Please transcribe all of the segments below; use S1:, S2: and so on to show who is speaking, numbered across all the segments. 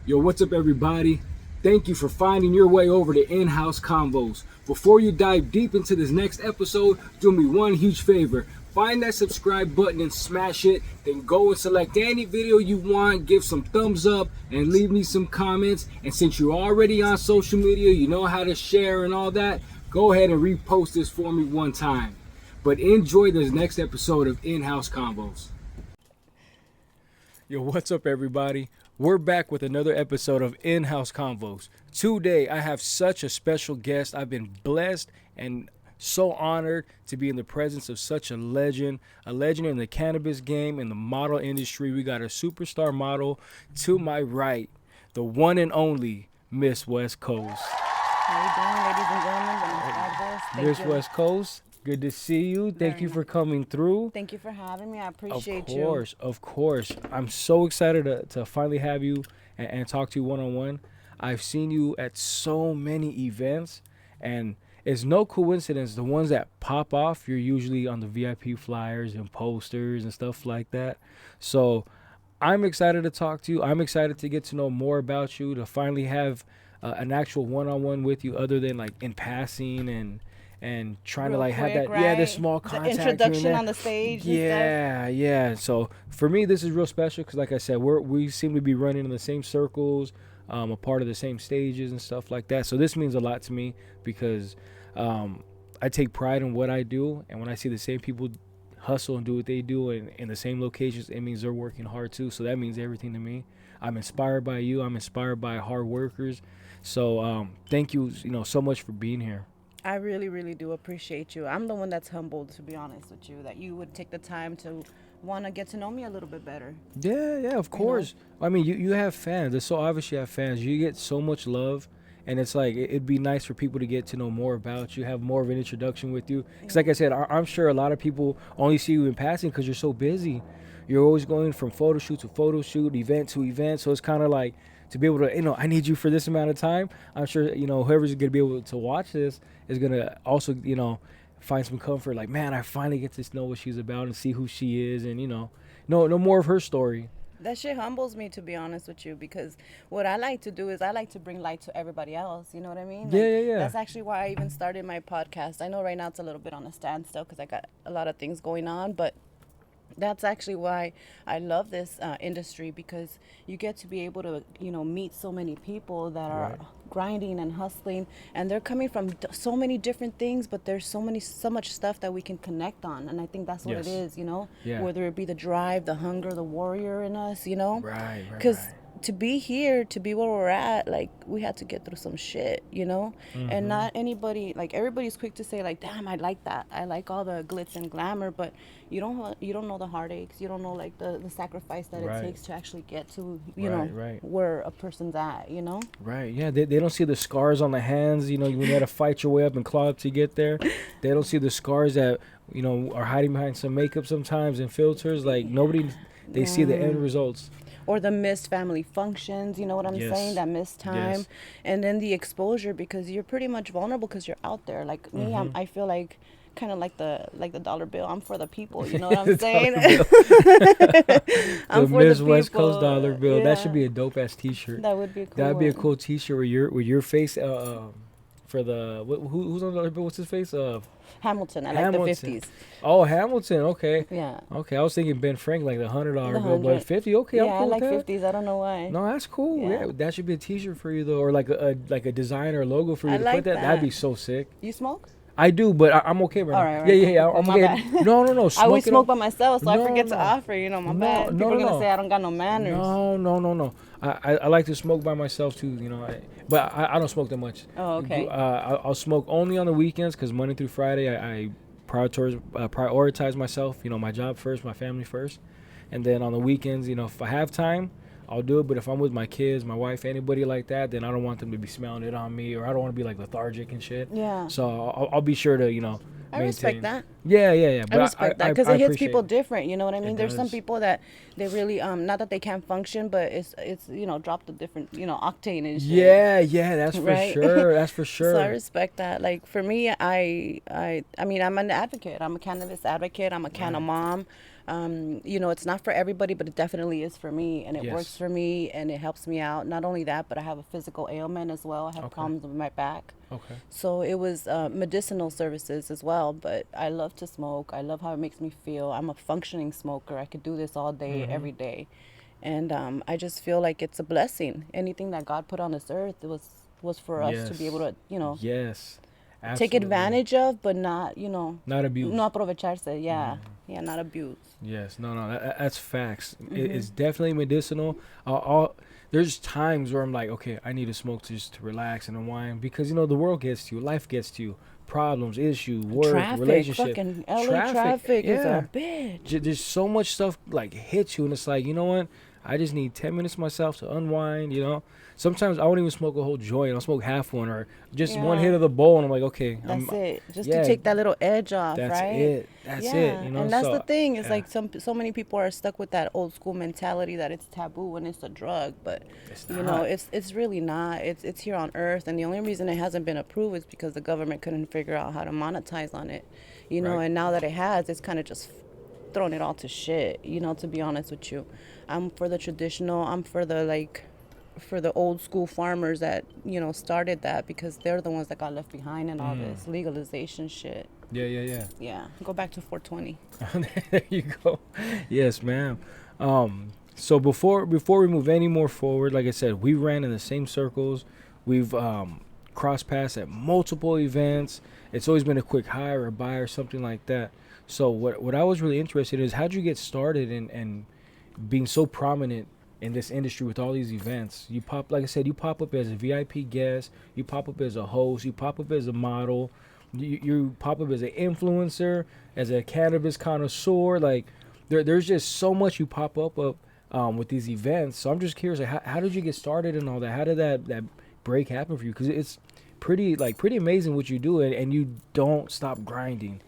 S1: Yo, what's up, everybody? Thank you for finding your way over to In House Convos. Before you dive deep into this next episode, do me one huge favor. Find that subscribe button and smash it. Then go and select any video you want, give some thumbs up, and leave me some comments. And since you're already on social media, you know how to share and all that, go ahead and repost this for me one time. But enjoy this next episode of In House Convos. Yo, what's up, everybody? We're back with another episode of In House Convos. Today, I have such a special guest. I've been blessed and so honored to be in the presence of such a legend in the cannabis game, in the model industry. We got a superstar model to my right, the one and only Miss West Coast.
S2: How you doing, ladies and gentlemen? Buenas tardes.
S1: Miss West Coast, good to see you. Thank you for coming through.
S2: Thank you for having me. I appreciate
S1: Of course. I'm so excited to finally have you and talk to you one-on-one. I've seen you at so many events, and it's no coincidence the ones that pop off, you're usually on the VIP flyers and posters and stuff like that. So I'm excited to talk to you. I'm excited to get to know more about you, to finally have an actual one-on-one with you other than like in passing and trying to like
S2: quick,
S1: have that
S2: right?
S1: this small contact
S2: the
S1: here and
S2: introduction
S1: there.
S2: on the stage
S1: Yeah. So for me, this is real special because, like I said, we seem to be running in the same circles, a part of the same stages and stuff like that. So this means a lot to me because I take pride in what I do, and when I see the same people hustle and do what they do in the same locations, it means they're working hard too. So that means everything to me. I'm inspired by you. I'm inspired by hard workers. So thank you, so much for being here.
S2: I really, really do appreciate you. I'm the one that's humbled, to be honest with you, that you would take the time to want to get to know me a little bit better.
S1: Yeah, of course. I mean, you have fans. It's so obvious you have fans. You get so much love. And it's like, it'd be nice for people to get to know more about you, have more of an introduction with you. Because like I said, I'm sure a lot of people only see you in passing because you're so busy. You're always going from photo shoot to photo shoot, event to event. So it's kind of like to be able to, I need you for this amount of time. I'm sure, whoever's going to be able to watch this is going to also, find some comfort. Like, man, I finally get to know what she's about and see who she is and, know more of her story.
S2: That shit humbles me, to be honest with you, because what I like to do is I like to bring light to everybody else. You know what I mean?
S1: Yeah.
S2: That's actually why I even started my podcast. I know right now it's a little bit on a standstill because I got a lot of things going on, but that's actually why I love this industry, because you get to be able to, meet so many people that are grinding and hustling, and they're coming from so many different things, but there's so much stuff that we can connect on, and I think that's what it is, whether it be the drive, the hunger, the warrior in us,
S1: Right.
S2: Because to be here, to be where we're at, like, we had to get through some shit, and not anybody, like, everybody's quick to say, like, damn, I like that, I like all the glitz and glamour, but you don't know the heartaches, you don't know, like, the sacrifice that it takes to actually get to, where a person's at,
S1: Right, yeah, they don't see the scars on the hands, when you had to fight your way up and claw up to get there. They don't see the scars that, are hiding behind some makeup sometimes and filters. Like, nobody, they see the end results.
S2: Or the missed family functions, you know what I'm saying? That missed time. Yes. And then the exposure, because you're pretty much vulnerable because you're out there. Like me, I feel like kind of like the dollar bill. I'm for the people, you know what I'm saying?
S1: I'm for Miss the West Coast dollar bill. Yeah. That should be a dope ass T-shirt.
S2: That would be cool.
S1: That'd be a cool T-shirt with your face for the who's on the dollar bill? What's his face?
S2: Hamilton. I like the 50s.
S1: Oh, Hamilton. Okay.
S2: Yeah.
S1: Okay, I was thinking Ben Frank, like the $100 bill, but 50. Okay,
S2: yeah,
S1: I'm cool
S2: I like
S1: with that.
S2: 50s. I don't know why.
S1: No, that's cool. Yeah, that should be a T-shirt for you though, or like a design or logo for you
S2: I
S1: to
S2: like
S1: put that.
S2: That.
S1: That'd be so sick.
S2: You smoke?
S1: I do, but I'm okay right now.
S2: All right.
S1: Yeah. I'm okay. No.
S2: I always smoke by myself, so I forget to offer. My bad. People are gonna say I don't got no manners.
S1: No. I like to smoke by myself too. But I don't smoke that much.
S2: Oh, okay.
S1: I'll smoke only on the weekends because Monday through Friday I prioritize myself. My job first, my family first, and then on the weekends, if I have time, I'll do it. But if I'm with my kids, my wife, anybody like that, then I don't want them to be smelling it on me, or I don't want to be like lethargic and shit.
S2: Yeah.
S1: So I'll be sure to
S2: I
S1: maintain.
S2: respect that.
S1: Yeah.
S2: But I respect that because it hits people different. You know what I mean?
S1: It
S2: There's
S1: does.
S2: some people that they really not that they can't function, but it's drop the different octane and shit.
S1: Yeah, that's for sure. That's for sure.
S2: So I respect that. Like for me, I mean I'm an advocate. I'm a cannabis advocate. I'm a canna mom. You know, it's not for everybody, but it definitely is for me, and it works
S1: Yes.
S2: for me, and it helps me out. Not only that, but I have a physical ailment as well. I have
S1: Okay.
S2: problems with my back.
S1: Okay.
S2: So it was medicinal services as well, but I love to smoke. I love how it makes me feel. I'm a functioning smoker. I could do this all day,
S1: Mm-hmm.
S2: every day. And I just feel like it's a blessing. Anything that God put on this earth, it was for us to be able
S1: Yes.
S2: to, you know,
S1: Yes.
S2: take
S1: Absolutely.
S2: advantage of, but not, you know,
S1: Not
S2: no
S1: abuse.
S2: aprovecharse. Yeah,
S1: Mm-hmm.
S2: yeah, not abuse.
S1: Yes, no, no, that's facts.
S2: Mhm.
S1: It's definitely medicinal. There's times where I'm like, okay, I need to smoke to just to relax and unwind because the world gets to you, life gets to you, problems, issue, work,
S2: Traffic,
S1: relationship,
S2: fucking LA
S1: traffic.
S2: traffic is a
S1: Yeah,
S2: bitch.
S1: there's so much stuff like hits you, and it's like, you know what? I just need 10 minutes myself to unwind. Sometimes I won't even smoke a whole joint. I'll smoke half one or just one hit
S2: Yeah.
S1: of the bowl, and I'm like, okay,
S2: That's it. Just to
S1: yeah,
S2: take that little edge off,
S1: that's
S2: right?
S1: it. That's it.
S2: Yeah. And that's the
S1: So
S2: thing is
S1: yeah,
S2: like so many people are stuck with that old school mentality that it's taboo when it's a drug, but
S1: it's
S2: you know,
S1: not
S2: it's really not. It's here on earth, and the only reason it hasn't been approved is because the government couldn't figure out how to monetize on it. You know,
S1: right.
S2: and now that it has, it's kind of just thrown it all to shit, you know, to be honest with you. I'm for the traditional, I'm for the for the old school farmers that started that because they're the ones that got left behind in all
S1: Mm.
S2: this legalization shit.
S1: Yeah, yeah,
S2: Yeah, go back to 420.
S1: yeah. There you go. Yes, ma'am. So before we move any more forward, like I said, we ran in the same circles. We've crossed paths at multiple events. It's always been a quick hi or a buy or something like that. So what I was really interested in is how'd you get started and being so prominent in this industry with all these events. You pop, like I said, you pop up as a VIP guest, you pop up as a host, you pop up as a model, you pop up as an influencer, as a cannabis connoisseur. Like there's just so much you pop up with these events. So I'm just curious, like, how did you get started and all that? How did that break happen for you? Because it's pretty amazing what you do, and you don't stop grinding.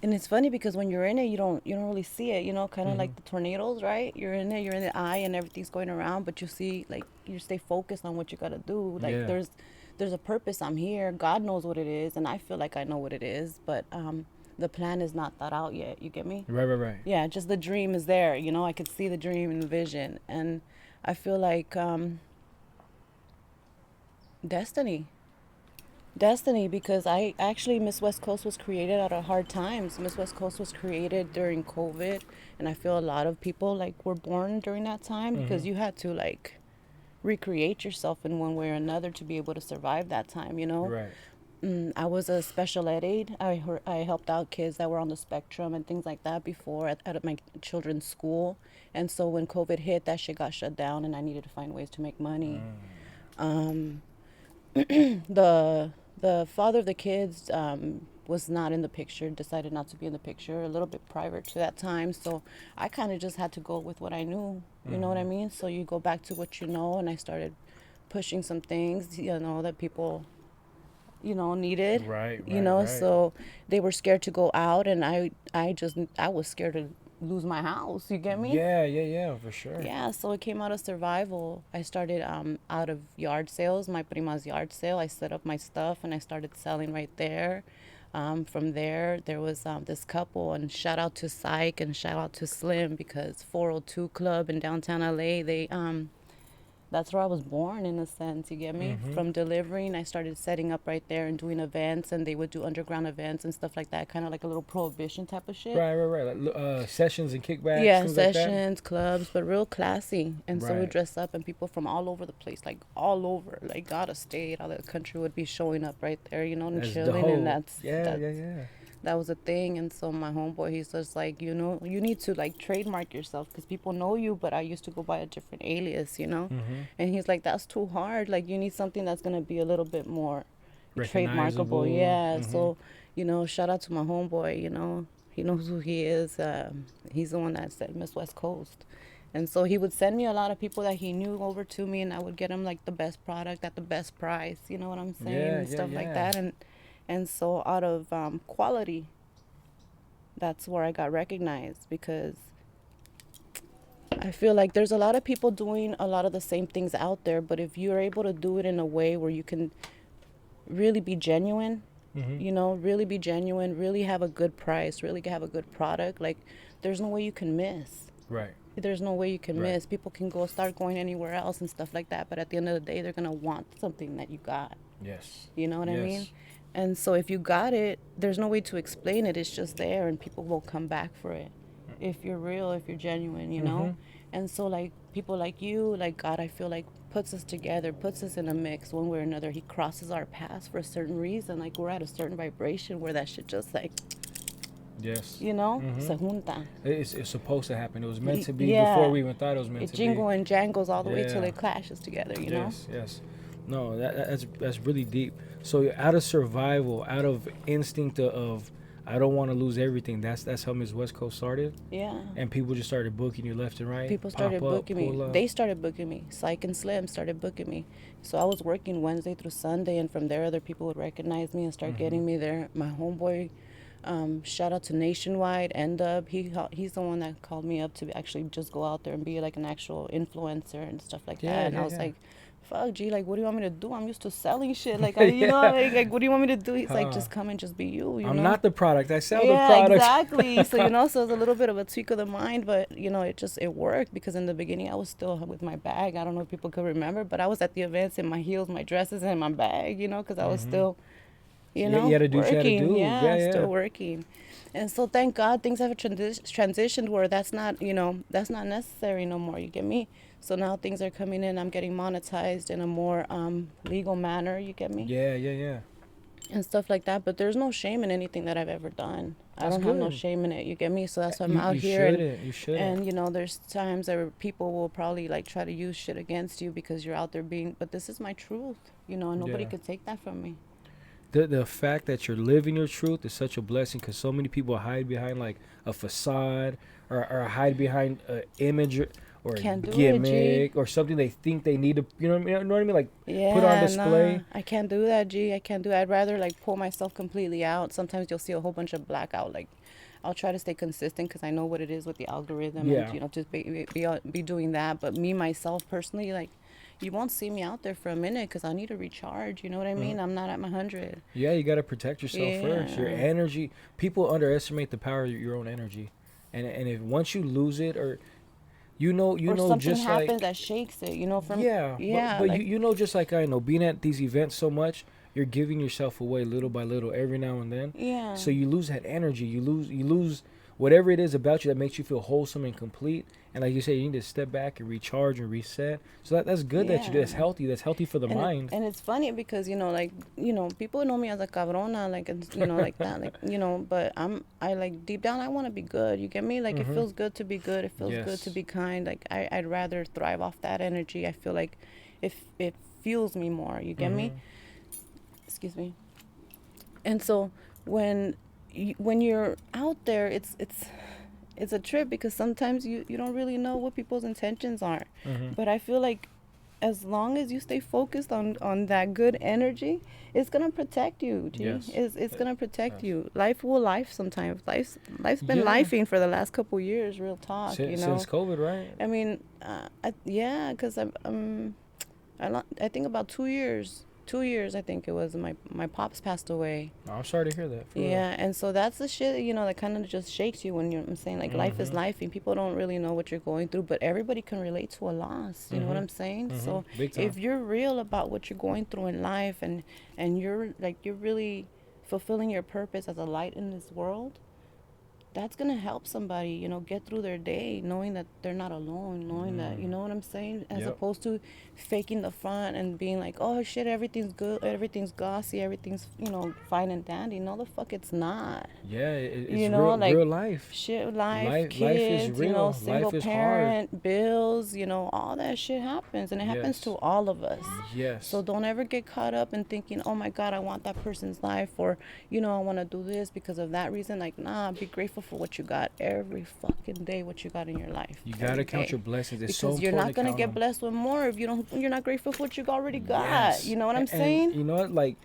S2: And it's funny because when you're in it, you don't really see it. You know, kind of
S1: Hmm.
S2: like the tornadoes, right? You're in it, you're in the eye, and everything's going around, but you see, like, you stay focused on what you gotta do. Like,
S1: Yeah.
S2: there's a purpose. I'm here. God knows what it is, and I feel like I know what it is, but the plan is not thought out yet. You get me?
S1: Right, right, right.
S2: Yeah, just the dream is there. You know, I could see the dream and the vision, and I feel like destiny. Destiny, because I actually, Miss West Coast was created out of hard times. Miss West Coast was created during COVID, and I feel a lot of people like were born during that time
S1: Hmm.
S2: because you had to like recreate yourself in one way or another to be able to survive that time, you know?
S1: Right.
S2: I was a special ed aide. I helped out kids that were on the spectrum and things like that before at my children's school. And so when COVID hit, that shit got shut down, and I needed to find ways to make money. Um, the the father of the kids was not in the picture, decided not to be in the picture, a little bit prior to that time. So I kind of just had to go with what I knew. You know what I
S1: Hmm.
S2: mean? So you go back to what you know, and I started pushing some things, that people, needed.
S1: Right, right, right.
S2: So they were scared to go out, and I was scared to lose my house. You get me?
S1: Yeah, yeah, yeah, for sure.
S2: Yeah, so it came out of survival. I started out of yard sales, my prima's yard sale. I set up my stuff and I started selling right there. From there was this couple, and shout out to Psych and shout out to Slim because 402 Club in downtown LA, that's where I was born in a sense, you get me?
S1: Hmm.
S2: From delivering, I started setting up right there and doing events, and they would do underground events and stuff like that, kind of like a little prohibition type of shit.
S1: Right, right, right. Like sessions and kickbacks,
S2: Yeah,
S1: things like that.
S2: sessions, clubs, but real classy. And so we
S1: Right.
S2: dress up, and people from all over the place, like all over, like out of state, out of the country, would be showing up right there, and
S1: That's
S2: chilling. And
S1: dope. Yeah, yeah, yeah.
S2: that was a thing. And so my homeboy, he's just like, you need to like trademark yourself because people know you, but I used to go by a different alias.
S1: Hmm.
S2: And he's like, that's too hard. Like, you need something that's gonna be a little bit more trademarkable.
S1: Recognizable.
S2: Yeah.
S1: Hmm.
S2: So, shout out to my homeboy. He knows who he is. He's the one that said Miss West Coast. And so he would send me a lot of people that he knew over to me, and I would get him like the best product at the best price. You know what I'm saying?
S1: Yeah,
S2: And
S1: yeah,
S2: stuff like
S1: yeah.
S2: that. And so out of quality, that's where I got recognized because I feel like there's a lot of people doing a lot of the same things out there, but if you're able to do it in a way where you can really be genuine,
S1: Hmm.
S2: really be genuine, really have a good price, really have a good product, like there's no way you can miss.
S1: Right.
S2: There's no way you can
S1: Right.
S2: miss. People can start going anywhere else and stuff like that, but at the end of the day, they're gonna want something that you got.
S1: Yes.
S2: You know what I mean?
S1: Yes.
S2: And so if you got it, there's no way to explain it. It's just there, and people will come back for it. If you're real, if you're genuine, you know? And so, like, people like you, like God, I feel like puts us together, puts us in a mix one way or another. He crosses our paths for a certain reason. Like, we're at a certain vibration where that shit just, like,
S1: Yes.
S2: you know, se junta.
S1: It's supposed to happen. It was meant to be
S2: Yeah.
S1: before we even thought it was meant
S2: It
S1: to
S2: jingle
S1: be.
S2: and jangles all the way till
S1: Yeah.
S2: it clashes together, you know?
S1: Yes, yes. No, that's really deep. So out of survival, out of instinct of I don't want to lose everything. That's how Miss West Coast started.
S2: Yeah.
S1: And people just started booking you left and right.
S2: People started
S1: Pop up,
S2: booking me.
S1: pull up.
S2: They started booking me. Psych and Slim started booking me. So I was working Wednesday through Sunday, and from there, other people would recognize me and start getting me there. My homeboy, shout out to Nationwide, End-Up. He's the one that called me up to actually just go out there and be like an actual influencer and stuff like that. And I was like, fuck, G, like, what do you want me to do? I'm used to selling shit. Like, you know, like, what do you want me to do? He's like, just come and just be you, you
S1: I'm
S2: know?
S1: not the product. I sell the
S2: Yeah,
S1: product.
S2: exactly. So, you know, so it was a little bit of a tweak of the mind, but, you know, it worked because in the beginning I was still with my bag. I don't know if people could remember, but I was at the events in my heels, my dresses, and my bag, you know, because I was still, you know,
S1: you had to do what you had to
S2: working.
S1: do.
S2: Yeah,
S1: Yeah.
S2: still working. And so thank God things have transitioned where that's not, you know, that's not necessary no more. You get me? So now things are coming in. I'm getting monetized in a more legal manner. You get me?
S1: Yeah.
S2: And stuff like that. But there's no shame in anything that I've ever done. I
S1: That's
S2: don't have no
S1: good.
S2: shame in it. You get me? So that's why I'm
S1: You-
S2: out
S1: you
S2: here.
S1: shouldn't. You shouldn't.
S2: And, you know, there's times where people will probably like try to use shit against you because you're out there being. But this is my truth, you know, and nobody
S1: Yeah.
S2: could take that from me.
S1: The fact that you're living your truth is such a blessing because so many people hide behind like a facade or hide behind an image or
S2: Can't
S1: a
S2: do it, G.
S1: gimmick or something they think they need to, you know what I mean? Like
S2: Yeah,
S1: put on display.
S2: nah, I can't do that, G. I can't do it. I'd rather like pull myself completely out. Sometimes you'll see a whole bunch of blackout. Like, I'll try to stay consistent because I know what it is with the algorithm
S1: Yeah.
S2: and, you know, just be doing that. But me, myself, personally, like, you won't see me out there for a minute because I need to recharge. You know what I mean? I'm not at my 100.
S1: Yeah, you got to protect yourself first. Your
S2: Yeah.
S1: energy. People underestimate the power of your own energy, and if once you lose it or you know
S2: Or something
S1: just
S2: happens
S1: like
S2: that shakes it, you know, from
S1: yeah, but
S2: like,
S1: you know just like I know being at these events so much, you're giving yourself away little by little every now and then.
S2: yeah.
S1: So you lose that energy. You lose whatever it is about you that makes you feel wholesome and complete. And like you say, you need to step back and recharge and reset. So that's good that you do. That's
S2: Yeah.
S1: healthy. That's healthy for the mind.
S2: And it's funny because, you know, like, you know, people know me as a cabrona, like, it's, you know, like that, like, you know, but I like deep down, I want to be good. You get me? Like, it feels good to be good. It feels good
S1: Yes.
S2: to be kind. Like, I'd rather thrive off that energy. I feel like if it fuels me more, you get me? Excuse me. And so when you're out there, it's a trip because sometimes you don't really know what people's intentions are. But I feel like as long as you stay focused on that good energy, it's gonna protect you, G.
S1: Yes.
S2: It's gonna protect you. Life will life sometimes. Life's been
S1: Yeah.
S2: lifing for the last couple years, real talk, you know.
S1: Since COVID, right?
S2: I mean, yeah, because I think about 2 years. 2 years, I think it was. My pops passed away.
S1: Oh, I'm sorry to hear that. for real.
S2: Yeah, and so that's the shit, you know, that kind of just shakes you when I'm saying, like, life is life, and people don't really know what you're going through, but everybody can relate to a loss. You know what I'm saying? So
S1: Big time.
S2: if you're real about what you're going through in life, and you're really fulfilling your purpose as a light in this world, that's gonna help somebody, you know, get through their day, knowing that they're not alone, knowing that, you know what I'm saying, as
S1: Yep.
S2: opposed to faking the front and being like, oh shit, everything's good, everything's glossy, everything's, you know, fine and dandy. No, the fuck, it's not.
S1: Yeah, it's
S2: You know,
S1: real,
S2: like,
S1: real life.
S2: Shit, life,
S1: Life is
S2: kids, you know,
S1: real.
S2: single
S1: Life is hard.
S2: parent, bills, you know, all that shit happens, and it happens
S1: Yes.
S2: to all of us.
S1: Yes.
S2: So don't ever get caught up in thinking, oh my God, I want that person's life, or, you know, I want to do this because of that reason. Like, nah, be grateful for what you got every fucking day, what you got in your life.
S1: You gotta
S2: every
S1: count
S2: day.
S1: your blessings. It's
S2: Because
S1: so
S2: you're
S1: important
S2: not gonna
S1: count
S2: get
S1: them.
S2: blessed with more if you're not grateful for what you already got.
S1: Yes.
S2: You know what I'm
S1: And
S2: saying?
S1: you know what? Like,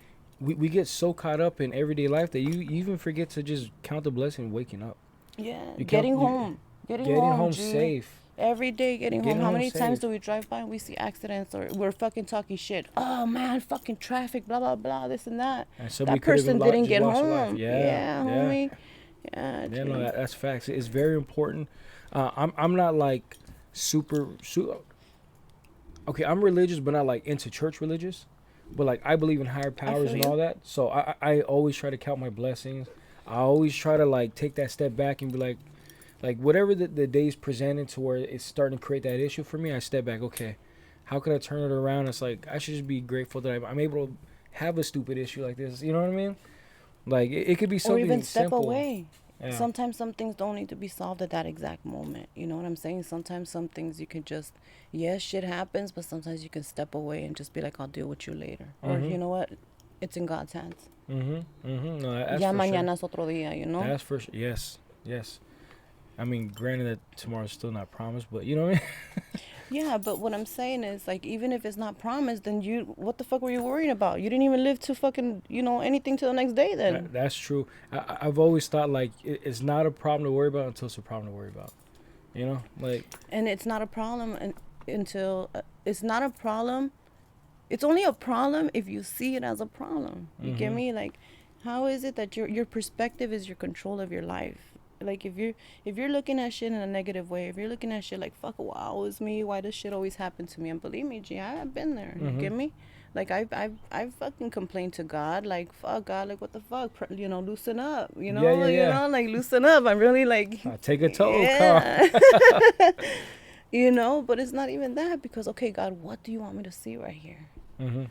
S1: we get so caught up in everyday life that you even forget to just count the blessing waking up.
S2: Yeah.
S1: You
S2: Getting
S1: count- you-
S2: home.
S1: Getting home
S2: G.
S1: safe.
S2: Every day getting
S1: Getting
S2: home. How
S1: home
S2: many times
S1: safe.
S2: do we drive by and we see accidents, or we're fucking talking shit? Oh man, fucking traffic, blah blah blah, this and that.
S1: And somebody
S2: That
S1: could have
S2: person
S1: even
S2: didn't
S1: just
S2: get
S1: lost a life.
S2: home.
S1: Yeah,
S2: homie. Yeah,
S1: Yeah, no,
S2: true.
S1: that's facts. It's very important. I'm not like okay. I'm religious, but not like into church religious. But like I believe in higher
S2: I
S1: powers
S2: feel
S1: and
S2: you.
S1: all that. So I always try to count my blessings. I always try to like take that step back and be like whatever the day's presented to where it's starting to create that issue for me. I step back. Okay, how can I turn it around? It's like I should just be grateful that I'm able to have a stupid issue like this. You know what I mean? Like it could be
S2: Or even
S1: something
S2: step
S1: simple.
S2: away.
S1: Yeah.
S2: Sometimes some things don't need to be solved at that exact moment. You know what I'm saying? Sometimes some things you can just, yes, shit happens, but sometimes you can step away and just be like, I'll deal with you later. Or you
S1: Mhm.
S2: know what? It's in God's hands.
S1: Mhm. Mhm. No, that's
S2: Ya
S1: for sure.
S2: mañana es otro día, you know?
S1: That's for sure. Yes. Yes. I mean, granted that tomorrow's still not promised, but you know what I mean.
S2: Yeah, but what I'm saying is, like, even if it's not promised, then what the fuck were you worrying about? You didn't even live to fucking, anything till the next day then.
S1: That's true. I've always thought like it's not a problem to worry about until it's a problem to worry about. You know, like.
S2: And it's not a problem until, it's not a problem. It's only a problem if you see it as a problem. You get
S1: Mhm.
S2: me? Like, how is it that your perspective is your control of your life? Like, if you're looking at shit in a negative way, if you're looking at shit like fuck, wow, it's me. Why does shit always happen to me? And believe me, G, I've been there. You
S1: Mhm.
S2: get me? Like, I've fucking complained to God. Like, fuck God. Like, what the fuck? Loosen up.
S1: Yeah, yeah, yeah.
S2: Like, loosen up. I'm really like,
S1: Take a toll, Carl.
S2: yeah. But it's not even that, because okay, God, what do you want me to see right here?
S1: Mhm.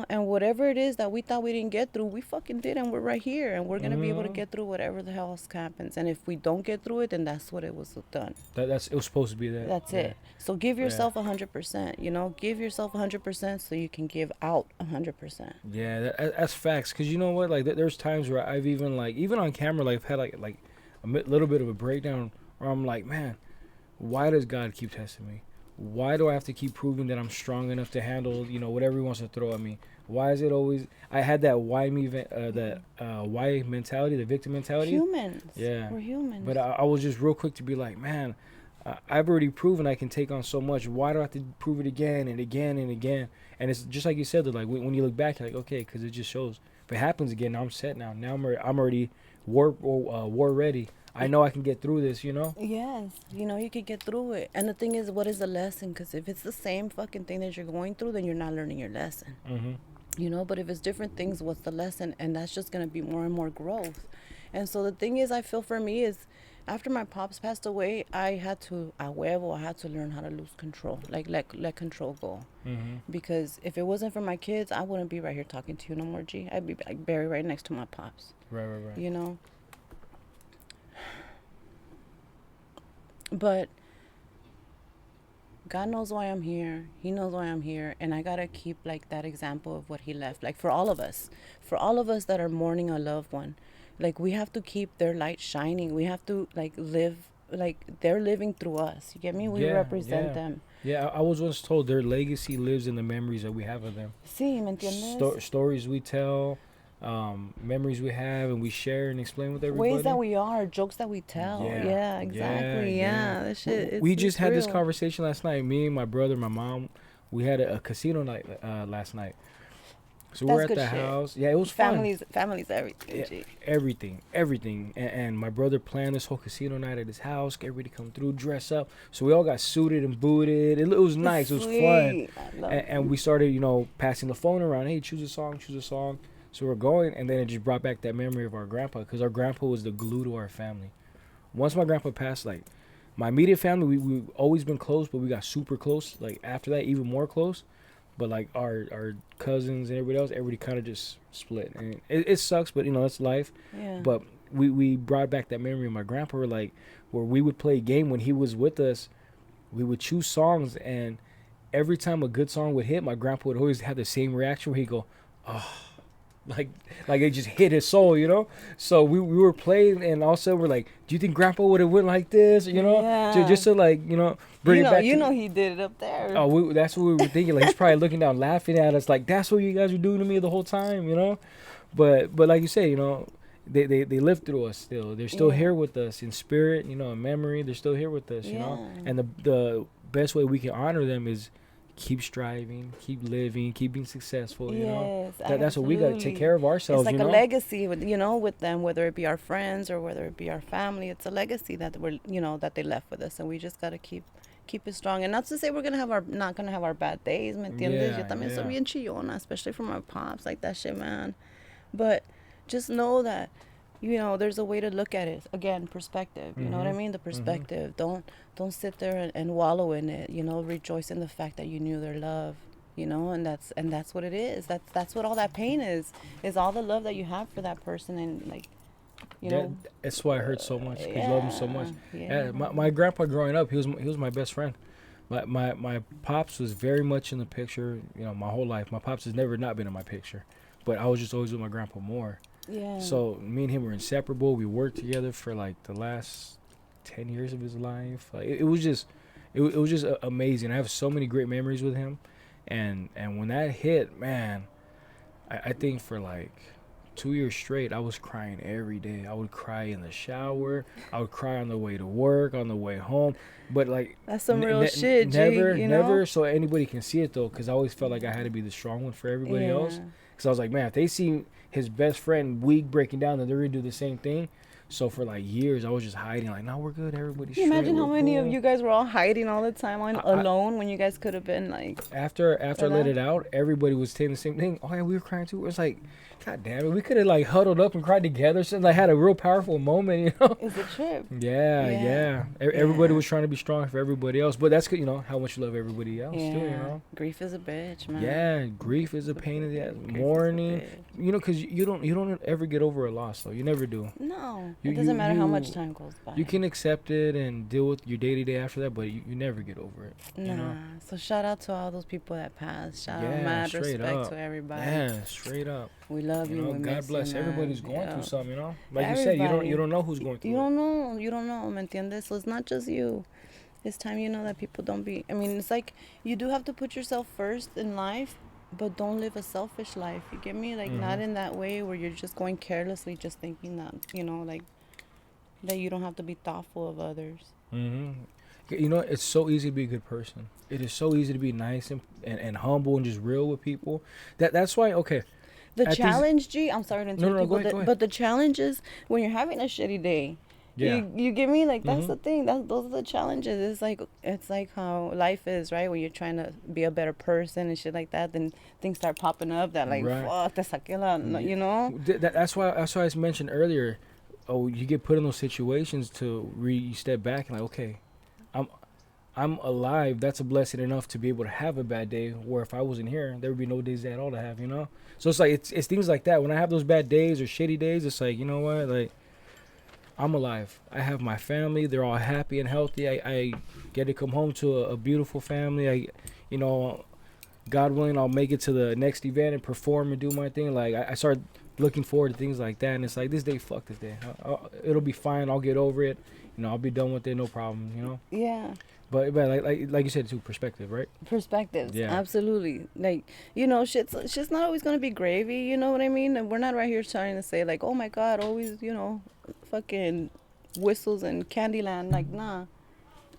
S2: And whatever it is that we thought we didn't get through, we fucking did, and we're right here, and we're gonna be able to
S1: Mhm.
S2: get through whatever the hell else happens. And if we don't get through it, then that's what it was done.
S1: That's it was supposed to be that.
S2: That's
S1: Yeah.
S2: it. So give
S1: Yeah.
S2: yourself 100%. Give yourself 100% so you can give out 100%.
S1: Yeah. That's facts. Cause you know what? Like there's times where I've even like even on camera like I've had like little bit of a breakdown where I'm like, man, why does God keep testing me? Why do I have to keep proving that I'm strong enough to handle, whatever he wants to throw at me? Why is it always? I had that why me, that why mentality, the victim mentality.
S2: Humans.
S1: Yeah,
S2: We're humans.
S1: but I was just real quick to be like, man, I've already proven I can take on so much. Why do I have to prove it again and again and again? And it's just like you said, that like when you look back, you're like, okay, because it just shows. If it happens again, I'm set now. Now I'm already war ready. I know I can get through this.
S2: Yes, you could get through it. And the thing is, what is the lesson? Because if it's the same fucking thing that you're going through, then you're not learning your lesson.
S1: Mhm.
S2: But if it's different things, what's the lesson? And that's just going to be more and more growth. And so the thing is, I feel for me is after my pops passed away, I had to, I had to learn how to lose control, like let control go.
S1: Mhm.
S2: Because if it wasn't for my kids, I wouldn't be right here talking to you no more, G. I'd be like buried right next to my pops,
S1: Right. Right. Right.
S2: you know? But God knows why I'm here. He knows why I'm here. And I got to keep like that example of what he left. Like for all of us that are mourning a loved one, like we have to keep their light shining. We have to like live, like they're living through us. You get me? We
S1: Yeah.
S2: represent
S1: Yeah.
S2: them.
S1: Yeah. I was once told their legacy lives in the memories that we have of them.
S2: Sí, ¿me entiendes?
S1: Stories we tell, memories we have, and we share and explain with
S2: Ways that
S1: everybody.
S2: we are, jokes that we tell.
S1: Yeah,
S2: Yeah,
S1: yeah,
S2: exactly.
S1: yeah.
S2: Yeah, that shit,
S1: We
S2: it's
S1: just had this
S2: real.
S1: conversation last night. Me, my brother, my mom. We had a casino night last night. So we're
S2: That's
S1: at
S2: good
S1: the
S2: shit.
S1: house. Yeah, it was fun.
S2: Families, everything.
S1: Yeah,
S2: G.
S1: everything. And my brother planned this whole casino night at his house. Get everybody to come through, dress up. So we all got suited and booted. It was nice. It was fun.
S2: Sweet. I love
S1: And we started, passing the phone around. Hey, choose a song, choose a song. So we're going, and then it just brought back that memory of our grandpa, because our grandpa was the glue to our family. Once my grandpa passed, like my immediate family, we've always been close, but we got super close. Like after that, even more close. But like our cousins and everybody else, everybody kind of just split, and it sucks, but it's life.
S2: Yeah.
S1: But we brought back that memory of my grandpa, where we would play a game when he was with us. We would choose songs, and every time a good song would hit, my grandpa would always have the same reaction where he'd go, oh, like it just hit his soul. So we were playing, and also we're like, do you think grandpa would have went like this,
S2: Yeah.
S1: just to like, bring it back to,
S2: he did it up there.
S1: oh, that's what we were thinking. Like he's probably looking down laughing at us like, that's what you guys were doing to me the whole time. But like you say, they live through us still. They're still
S2: Yeah.
S1: here with us in spirit, in memory. They're still here with us.
S2: Yeah.
S1: And the best way we can honor them is keep striving, keep living, keep being successful. You know,
S2: Yes,
S1: that's what we got to take
S2: absolutely.
S1: care of
S2: It's
S1: ourselves.
S2: like
S1: You
S2: a
S1: know.
S2: legacy with with them, whether it be our friends or whether it be our family. It's a legacy that we're that they left with us, and we just gotta keep it strong. And not to say we're gonna have our not gonna have our bad days, ¿me entiendes? Yo
S1: Yeah,
S2: también soy
S1: yeah.
S2: bien chillona, especially from my pops, like that shit, man. But just know that there's a way to look at it. Again, perspective. You know what I
S1: Mhm.
S2: mean? The
S1: Mhm.
S2: perspective. Don't sit there and wallow in it. Rejoice in the fact that you knew their love. And that's what it is. That's what all that pain is all the love that you have for that person, and like you
S1: That
S2: know
S1: that's why it hurts so much because you love him so much.
S2: yeah, yeah.
S1: Yeah, my grandpa growing up, he was my best friend. My pops was very much in the picture. You know, my whole life. My pops has never not been in my picture, but I was just always with my grandpa more.
S2: Yeah.
S1: So me and him were inseparable. We worked together for like the last 10 years of his life. Like it was just, it was just amazing. I have so many great memories with him, and when that hit, man, I think for like 2 years straight, I was crying every day. I would cry in the shower. I would cry on the way to work, on the way home. But like,
S2: That's some real shit, G,
S1: never so anybody can see it though, because I always felt like I had to be the strong one for everybody else.
S2: Yeah.
S1: Because I was like, man, if they see his best friend weak breaking down, then they're gonna do the same thing. So for like years, I was just hiding, like, no, we're good, everybody's
S2: Can you
S1: straight,
S2: imagine how
S1: we're
S2: many of
S1: cool.
S2: you guys were all hiding all the time
S1: I,
S2: alone when you guys could have been like
S1: after I let
S2: ¿verdad?
S1: it out, everybody was saying the same thing. Oh yeah, we were crying too. It was like, God damn it, we could have like huddled up and cried together. Since I had a real powerful moment, you know.
S2: It's a trip.
S1: Yeah,
S2: Yeah.
S1: yeah. Everybody
S2: Yeah.
S1: was trying to be strong for everybody else, but that's good, you know, how much you love everybody else too, you
S2: Yeah.
S1: know.
S2: Grief is a bitch, man.
S1: Yeah, grief is a pain in the ass.
S2: Grief is a
S1: Mourning,
S2: bitch.
S1: you know, because you don't ever get over a loss, though. You never do.
S2: No,
S1: You-
S2: it doesn't
S1: you-
S2: matter how much
S1: you-
S2: time goes by.
S1: You can accept it and deal with your day to day after that, but you never get over it.
S2: Nah.
S1: You know.
S2: So shout out to all those people that passed. Shout out,
S1: Yeah,
S2: mad
S1: straight
S2: respect
S1: up.
S2: to everybody.
S1: Yeah, straight up.
S2: We love you.
S1: You know,
S2: we
S1: God
S2: miss
S1: bless
S2: you,
S1: everybody
S2: man.
S1: who's going
S2: Yeah.
S1: through something. You know, like you said,
S2: Everybody.
S1: you don't know who's going through.
S2: You don't know. You don't know. ¿Me entiendes? So it's not just you. It's time you know that people don't be. I mean, it's like you do have to put yourself first in life, but don't live a selfish life. You get me? Like not
S1: Mhm.
S2: in that way where you're just going carelessly, just thinking that like that you don't have to be thoughtful of others.
S1: Mm-hmm. You know, it's so easy to be a good person. It is so easy to be nice and humble and just real with people. That's why. Okay.
S2: The
S1: At these-
S2: challenge, G. I'm sorry to interrupt
S1: no,
S2: you,
S1: go
S2: but
S1: ahead, go ahead.
S2: but the challenge is when you're having a shitty day.
S1: Yeah.
S2: You get me? Like that's
S1: Mhm.
S2: the thing. Those are the challenges. It's like how life is, right? When you're trying to be a better person and shit like that, then things start popping up that like
S1: Right.
S2: fuck, te saqué la, you know?
S1: That's why I mentioned earlier. Oh, you get put in those situations to you step back and like, okay, I'm alive. That's a blessing enough to be able to have a bad day. Where if I wasn't here, there would be no days at all to have. You know. So it's like it's things like that. When I have those bad days or shitty days, it's like, you know what, like, I'm alive. I have my family. They're all happy and healthy. I get to come home to a beautiful family. You know, God willing, I'll make it to the next event and perform and do my thing. Like, I start looking forward to things like that. And it's like, this day, fuck this day. It'll be fine. I'll get over it. You know, I'll be done with it. No problem, you know?
S2: Yeah.
S1: But like you said, too, perspective, right?
S2: Perspectives.
S1: Yeah.
S2: Absolutely. Like, shit's not always gonna be gravy, you know what I mean? And we're not right here trying to say like, oh my God, always, fucking whistles and Candyland. Like, nah.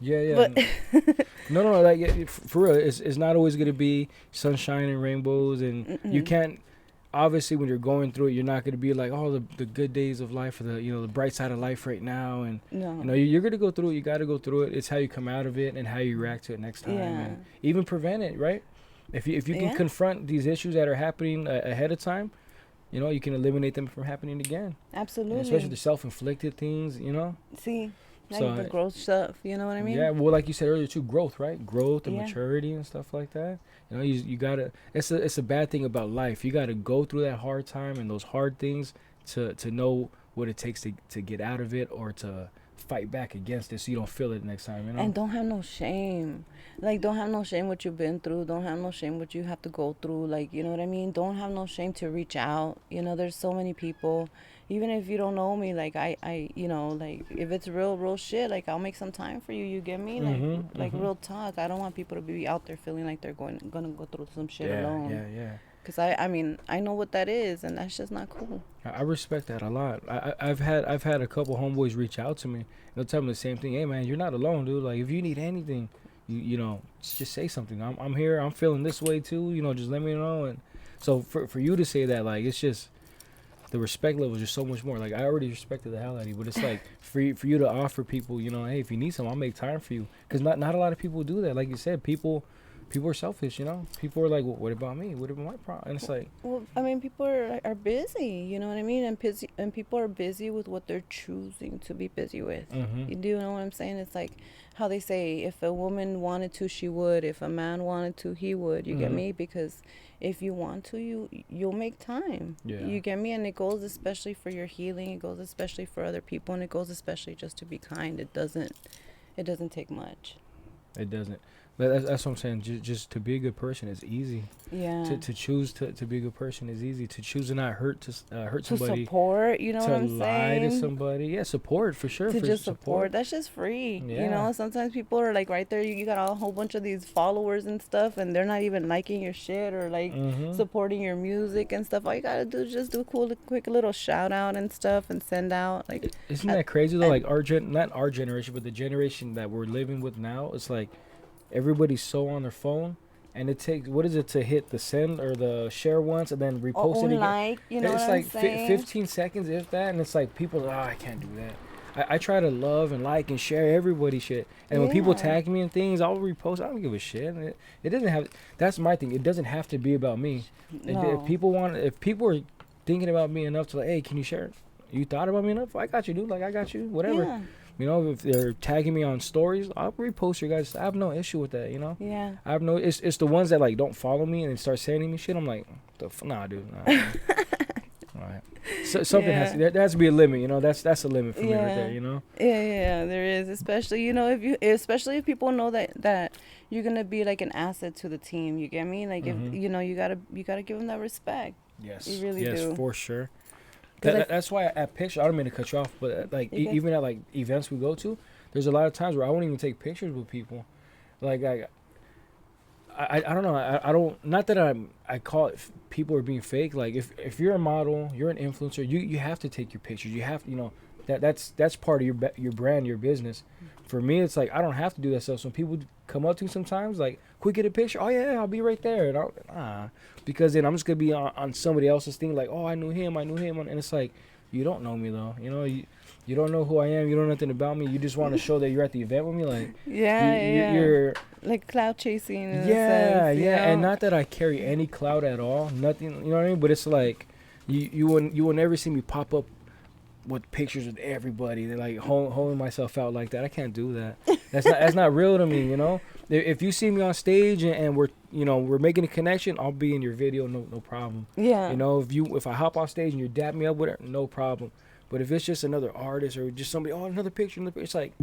S1: Yeah.
S2: But
S1: No. Like, for real, it's not always going to be sunshine and rainbows. And you can't, obviously, when you're going through it, you're not going to be like, oh, the good days of life or the bright side of life right now. And,
S2: no.
S1: you're going to go through it. You got to go through it. It's how you come out of it and how you react to it next time.
S2: Yeah.
S1: And even prevent it, right? If you can
S2: Yeah.
S1: confront these issues that are happening ahead of time, you can eliminate them from happening again.
S2: Absolutely.
S1: And especially the self-inflicted things,
S2: See, like
S1: So,
S2: the growth stuff, you know what I mean?
S1: Yeah, well, like you said earlier too, growth, right? Growth and
S2: Yeah.
S1: maturity and stuff like that. You gotta. It's a bad thing about life. You gotta go through that hard time and those hard things to know what it takes to get out of it or to fight back against it, so you don't feel it next time.
S2: And don't have no shame. Like, don't have no shame what you've been through. Don't have no shame what you have to go through. Like, you know what I mean? Don't have no shame to reach out. There's so many people. Even if you don't know me, like, like, if it's real shit, like, I'll make some time for you. You get me? Like, real talk. I don't want people to be out there feeling like they're gonna go through some shit alone.
S1: Yeah.
S2: Because I know what that is, and that's just not cool.
S1: I respect that a lot. I've had a couple homeboys reach out to me. They'll tell me the same thing. Hey man, you're not alone, dude. Like, if you need anything, you know, just say something. I'm here. I'm feeling this way too. You know, just let me know. And so for you to say that, like, it's just the respect level is just so much more. Like, I already respected the hell out of you, but it's like for you to offer people, you know, hey, if you need some, I'll make time for you. Because not a lot of people do that. Like you said, people are selfish, you know. People are like, well, what about me? What about my problem? And it's like,
S2: Well, I mean, people are busy, you know what I mean? And people are busy with what they're choosing to be busy with.
S1: mm-hmm.
S2: You do know what I'm saying? It's like how they say, if a woman wanted to, she would. If a man wanted to, he would. You get
S1: Mm-hmm.
S2: me? Because if you want to, you'll make time.
S1: Yeah.
S2: You get me? And it goes especially for your healing. It goes especially for other people, and it goes especially just to be kind. It doesn't take much.
S1: It doesn't. But that's what I'm saying. Just to be a good person is easy.
S2: Yeah.
S1: To choose to be a good person is easy. To choose to not hurt
S2: To
S1: somebody.
S2: support, you know
S1: To
S2: what I'm
S1: lie to
S2: saying?
S1: somebody. Yeah, support for sure.
S2: To
S1: For
S2: just support. That's just free.
S1: Yeah.
S2: You know, sometimes people are like right there. You got a whole bunch of these followers and stuff, and they're not even liking your shit or like
S1: Mm-hmm.
S2: supporting your music and stuff. All you gotta do is just do a quick little shout out and stuff and send out. Like,
S1: Isn't that crazy though? Like not our generation, but the generation that we're living with now. It's like everybody's so on their phone, and it takes what is it to hit the send or the share once and then repost it again.
S2: like, you know
S1: It's
S2: what
S1: like
S2: I'm saying?
S1: 15 seconds if that, and it's like people, oh, I can't do that. I try to love and like and share everybody's shit, and when people
S2: Yeah.
S1: tag me and things, I'll repost. I don't give a shit. It doesn't have. That's my thing. It doesn't have to be about me.
S2: No.
S1: If people are thinking about me enough to like, hey, can you share it? You thought about me enough? I got you, dude. Like I got you. Whatever.
S2: Yeah.
S1: You know, if they're tagging me on stories, I'll repost your guys. I have no issue with that. You know.
S2: Yeah.
S1: I have no. It's the ones that like don't follow me and start sending me shit. I'm like, nah, dude. Nah. All right. So something
S2: Yeah.
S1: there has to be a limit. You know, that's a limit for me right
S2: Yeah.
S1: there. You know.
S2: Yeah, there is. Especially, you know, especially if people know that you're gonna be like an asset to the team. You get me? Like,
S1: Mhm.
S2: if you know, you gotta give them that respect.
S1: Yes.
S2: You really
S1: yes,
S2: do.
S1: for sure.
S2: 'Cause
S1: That's why at picture, I don't mean to cut you off, but like
S2: You good?
S1: even at like events we go to, there's a lot of times where I won't even take pictures with people. Like I don't know. I don't. Not that I call it people are being fake. Like if you're a model, you're an influencer. You have to take your pictures. You have, you know, that's part of your brand, your business. For me, it's like I don't have to do that stuff. So when people come up to me sometimes, like, "Quick, get a picture." Oh yeah, I'll be right there. And because then I'm just gonna be on somebody else's thing. Like, oh, I knew him, and it's like, you don't know me though. You know, you don't know who I am. You don't know nothing about me. You just want to show that you're at the event with me. Like,
S2: Yeah,
S1: you're
S2: like cloud chasing. In a
S1: yeah,
S2: sense, you
S1: yeah, and
S2: know?
S1: not that I carry any clout at all, nothing, you know what I mean? But it's like you will never see me pop up with pictures with everybody. They're like holding myself out like that. I can't do that. That's not real to me, you know. If you see me on stage and we're making a connection, I'll be in your video, no problem.
S2: Yeah.
S1: You know, if I hop on stage and you dap me up with it, no problem. But if it's just another artist or just somebody, oh, another picture, it's like,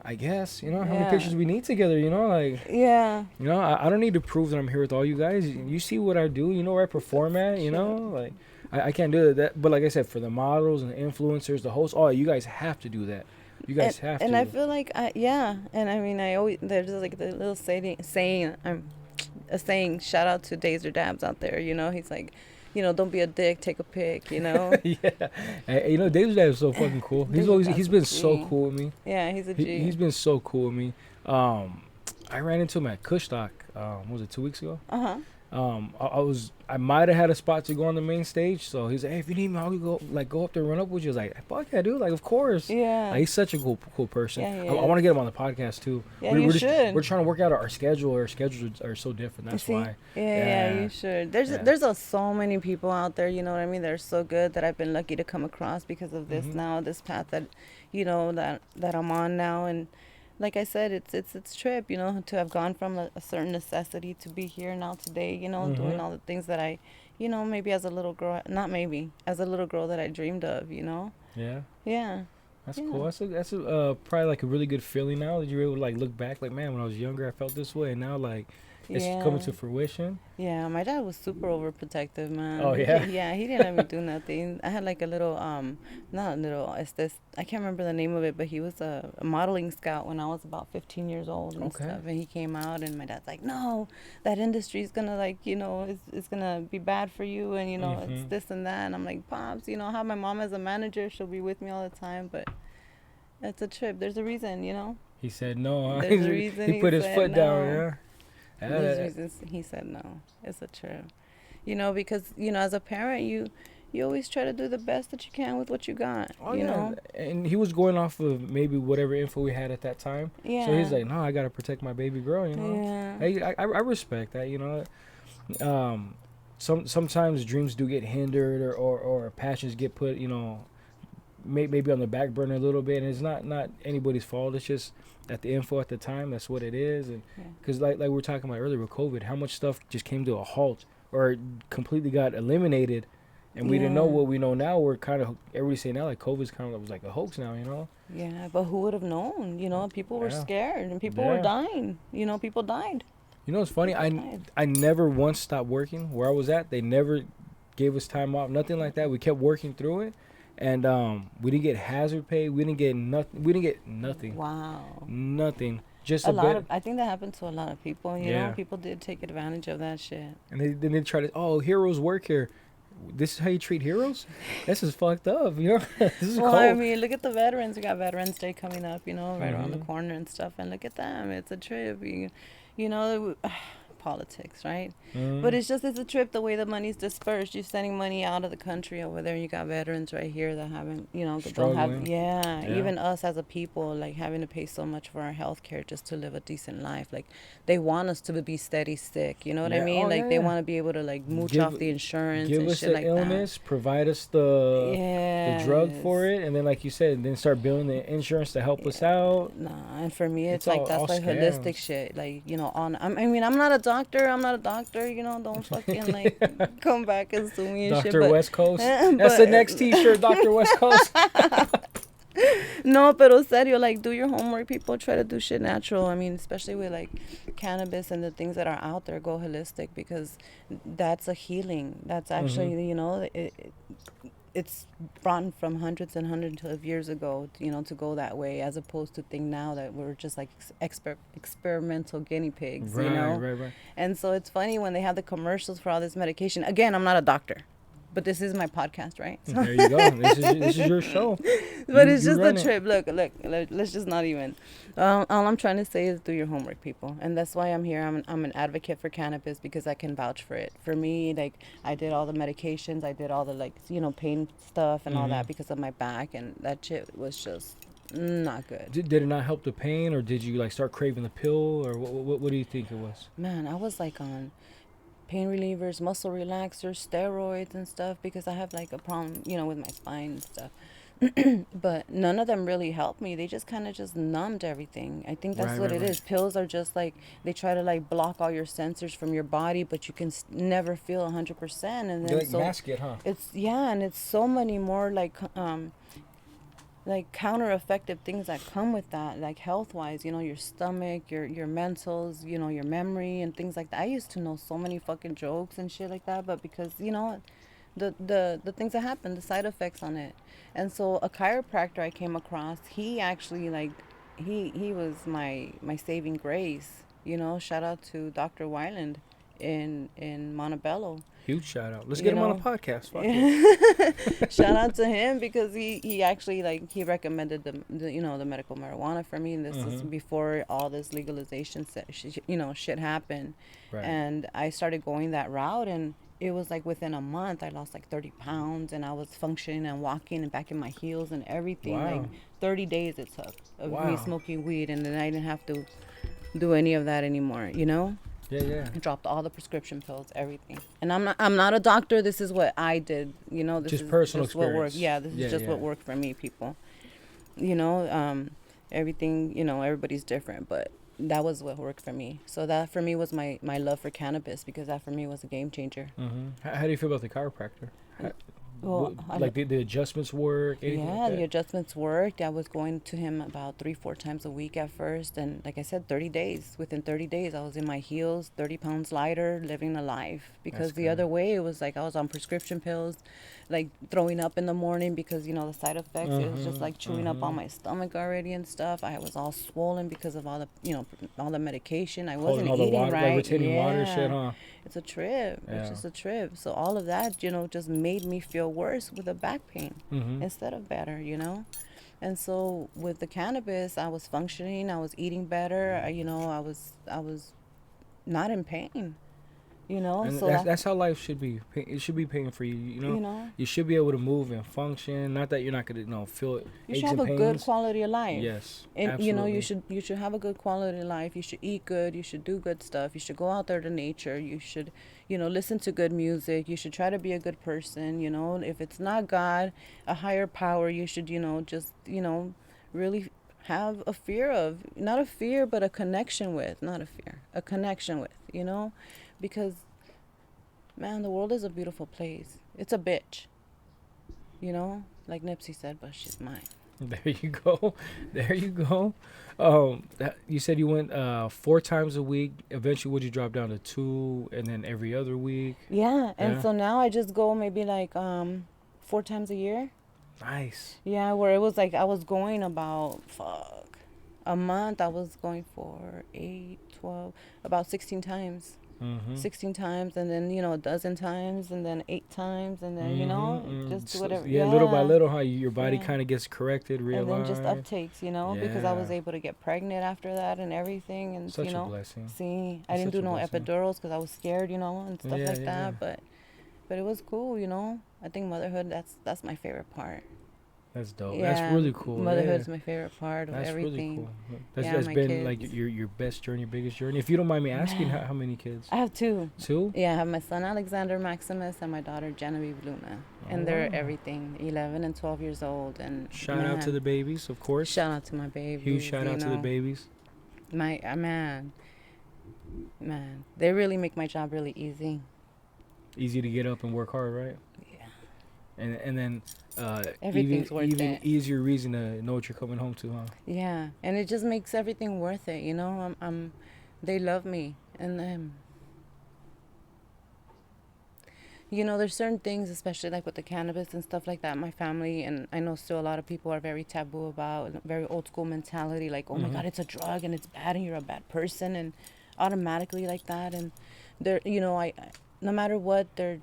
S1: I guess, you know, how many
S2: Yeah.
S1: pictures we need together, you know, like.
S2: Yeah.
S1: You know, I don't need to prove that I'm here with all you guys. You see what I do. You know where I perform at. You know, like I can't do that. But like I said, for the models and the influencers, the hosts, oh, you guys have to do that. You guys have to.
S2: And I feel like yeah, and I mean I always there's like the little saying a saying shout out to Days or Dabs out there. You know, he's like, you know, don't be a dick, take a pic. You know.
S1: Yeah, and, you know, David Dad is so fucking cool. He's been so cool with me.
S2: Yeah, he's a G.
S1: He's been so cool with me. I ran into him at Kushstock. What was it, 2 weeks ago?
S2: Uh-huh.
S1: I might have had a spot to go on the main stage, so he's like, hey, if you need me, I'll go up there and run up with you. I was like, fuck yeah, dude, like, of course.
S2: Yeah.
S1: Like, he's such a cool person.
S2: Yeah, he
S1: I want to
S2: is.
S1: get him on the podcast too.
S2: Yeah,
S1: we're
S2: you
S1: just,
S2: should.
S1: We're trying to work out our schedule. Our schedules are so different. That's
S2: See?
S1: why.
S2: Yeah, you should. There's so many people out there, you know what I mean? They're so good that I've been lucky to come across because of this this path that, you know, that I'm on now. And like I said, it's trip, you know, to have gone from a certain necessity to be here now today, you know, doing all the things that I, you know, maybe as a little girl, not maybe, as a little girl that I dreamed of, you know?
S1: Yeah.
S2: Yeah.
S1: That's cool. That's probably like a really good feeling now that you're able to like look back, like, man, when I was younger, I felt this way, and now like it's coming to fruition.
S2: Yeah, my dad was super overprotective, man.
S1: Oh, yeah?
S2: Yeah, he didn't let me do nothing. I had like a little, not a little, I can't remember the name of it, but he was a modeling scout when I was about 15 years old and stuff. And he came out, and my dad's like, no, that industry's gonna, like, you know, it's gonna be bad for you, and, you know, it's this and that. And I'm like, Pops, you know, I have my mom as a manager. She'll be with me all the time, but it's a trip. There's a reason, you know?
S1: He said no.
S2: There's a reason
S1: He put his
S2: said
S1: foot down.
S2: no.
S1: Yeah.
S2: There's reasons he said no. It's a trip. You know, because, you know, as a parent, you always try to do the best that you can with what you got,
S1: Oh,
S2: you
S1: yeah.
S2: know?
S1: And he was going off of maybe whatever info we had at that time.
S2: Yeah.
S1: So he's like, no, I got to protect my baby girl, you know?
S2: Yeah.
S1: Hey, I respect that, you know? Sometimes dreams do get hindered or passions get put, you know, maybe on the back burner a little bit, and it's not anybody's fault. It's just that the info at the time, that's what it is. And because like we were talking about earlier with COVID, how much stuff just came to a halt or completely got eliminated, and we didn't know what we know now. We're kind of, everybody's saying now like COVID's kind of was like a hoax now, you know?
S2: Yeah, but who would have known? You know, people were scared and people were dying. You know, people died.
S1: You know, it's funny. I never once stopped working where I was at. They never gave us time off, nothing like that. We kept working through it, and we didn't get hazard pay. We didn't get nothing. We didn't get nothing.
S2: Wow.
S1: Nothing. Just
S2: a
S1: a
S2: lot
S1: bit.
S2: of. I think that happened to a lot of people. You know, people did take advantage of that shit.
S1: And then they try to, oh, heroes work here. This is how you treat heroes? This is fucked up, you know? This is cold.
S2: I mean, look at the veterans. We got Veterans Day coming up, you know, right around the corner and stuff. And look at them. It's a trip. You know, politics, right? But it's a trip the way the money's dispersed. You're sending money out of the country over there, and you got veterans right here that haven't, you know, don't have, even us as a people, like having to pay so much for our health care just to live a decent life. Like, they want us to be steady sick, you know what I mean? They want to be able to, like, mooch off the insurance and shit like that. Give us
S1: the illness, provide us the drug for it, and then, like you said, then start billing the insurance to help us out.
S2: Nah, and for me, it's like, that's like holistic shit. Like, you know, I mean, I'm not a doctor, you know, don't fucking like come back and sue me and
S1: Dr.
S2: shit. Dr.
S1: West Coast. That's the next t-shirt, Dr. West Coast.
S2: No, pero serio, like, do your homework, people. Try to do shit natural. I mean, especially with like cannabis and the things that are out there, go holistic, because that's a healing. That's actually, you know, it's brought from hundreds and hundreds of years ago, you know, to go that way, as opposed to think now that we're just like experimental guinea pigs, you know? Right. And so it's funny when they have the commercials for all this medication. Again, I'm not a doctor, but this is my podcast, right? So
S1: there you go. This is your show.
S2: But it's just a trip. Look, let's just not even. All I'm trying to say is do your homework, people. And that's why I'm here. I'm an advocate for cannabis, because I can vouch for it. For me, like, I did all the medications. I did all the, like, you know, pain stuff and all that because of my back. And that shit was just not good.
S1: Did it not help the pain, or did you, like, start craving the pill? Or what do you think it was?
S2: Man, I was, like, on pain relievers, muscle relaxers, steroids and stuff, because I have, like, a problem, you know, with my spine and stuff. But none of them really helped me. They just kind of just numbed everything. I think that's what it is. Pills are just like, they try to like block all your sensors from your body, but you can never feel 100%. And then
S1: like mask it, huh?
S2: And it's so many more like counter-effective things that come with that, like health-wise, you know, your stomach, your mentals, you know, your memory and things like that. I used to know so many fucking jokes and shit like that, but because, you know, the things that happen, the side effects on it. And so a chiropractor I came across, he actually, like, he was my saving grace, you know. Shout out to Dr. Weiland in Montebello.
S1: Huge shout out. Let's get him on a podcast.
S2: Shout out to him, because he actually, like, he recommended the you know, the medical marijuana for me, and this is before all this legalization shit happened. Right. And I started going that route, and it was like within a month I lost like 30 pounds, and I was functioning and walking and back in my heels and everything. Wow. Like 30 days it took of me smoking weed, and then I didn't have to do any of that anymore, you know?
S1: Yeah.
S2: I dropped all the prescription pills, everything. And I'm not a doctor. This is what I did, you know. This
S1: just
S2: is
S1: personal
S2: just what
S1: experience.
S2: worked. Yeah, this is just what worked for me, people. You know, everything, you know, everybody's different, but that was what worked for me. So that for me was my love for cannabis, because that for me was a game changer.
S1: How do you feel about the chiropractor?
S2: Well,
S1: like the adjustments work?
S2: Yeah, the adjustments worked. I was going to him about 3-4 times a week at first, and like I said, 30 days. Within 30 days, I was in my heels, 30 pounds lighter, living a life. Because the other way, it was like I was on prescription pills, like throwing up in the morning because, you know, the side effects. It was just like chewing up on my stomach already and stuff. I was all swollen because of all the, you know, all the medication. I wasn't eating
S1: water,
S2: right.
S1: Like retaining water shit, huh?
S2: It's a trip. Yeah. It's just a trip. So all of that, you know, just made me feel worse with the back pain instead of better, you know. And so with the cannabis, I was functioning, I was eating better, I was not in pain,
S1: And
S2: so
S1: that's how life should be. It should be pain free.
S2: you know,
S1: You should be able to move and function. Not that you're not gonna, feel
S2: you should
S1: aches
S2: have
S1: and
S2: a good
S1: pains.
S2: quality of life.
S1: Yes,
S2: And you
S1: absolutely.
S2: should have a good quality of life. You should eat good, you should do good stuff, you should go out there to nature, you should, listen to good music, you should try to be a good person, if it's not God, a higher power, you should, just, really have a fear of, not a fear, but a connection with, not a fear, a connection with, because man, the world is a beautiful place. It's a bitch, like Nipsey said, but she's mine.
S1: There you go. There you go. You said you went 4 times a week. Eventually, would you drop down to 2, and then every other week?
S2: Yeah, and
S1: Yeah.
S2: so now I just go maybe like 4 times a year.
S1: Nice.
S2: Yeah, where it was like I was going about a month. I was going for 8, 12, about 16 times.
S1: Mm-hmm.
S2: 16 times, and then a dozen times, and then 8 times, and then
S1: Mm-hmm.
S2: just
S1: So,
S2: whatever.
S1: yeah, little by
S2: Yeah,
S1: little, how your body
S2: yeah.
S1: kind of gets corrected,
S2: And then just
S1: realigned.
S2: uptakes, because I
S1: Yeah.
S2: was able to get pregnant after that and everything, and
S1: Such a blessing.
S2: see, I
S1: It's
S2: didn't
S1: such
S2: do
S1: a
S2: no
S1: blessing.
S2: epidurals because I was scared, and stuff
S1: Yeah,
S2: like
S1: yeah, yeah.
S2: that, but it was cool, I think motherhood, that's my favorite part.
S1: That's dope. That's
S2: Yeah,
S1: really cool.
S2: motherhood
S1: Yeah.
S2: is my favorite part of
S1: That's really
S2: everything.
S1: cool. That's
S2: Yeah,
S1: that's
S2: my
S1: been like
S2: kids.
S1: your best journey, biggest journey. If you don't mind me asking,
S2: Man,
S1: how many kids?
S2: I have two.
S1: 2?
S2: Yeah, I have my son Alexander Maximus and my daughter Genevieve Luna,
S1: Oh
S2: and they're
S1: wow.
S2: everything, 11 and 12 years old, and
S1: Shout out to the
S2: man,
S1: babies, of course.
S2: shout out to my
S1: Huge
S2: babies.
S1: shout out to the babies.
S2: My man, they really make my job really easy.
S1: Easy to get up and work hard, right?
S2: Yeah,
S1: And then
S2: everything's worth
S1: even
S2: it.
S1: easier reason to know what you're coming home to, huh?
S2: Yeah, and it just makes everything worth it. They love me, and there's certain things, especially like with the cannabis and stuff like that. My family, and I know still a lot of people are very taboo about, very old school mentality, like, oh my
S1: Mm-hmm.
S2: God, it's a drug and it's bad and you're a bad person, and automatically like that. And they're, no matter what, they're,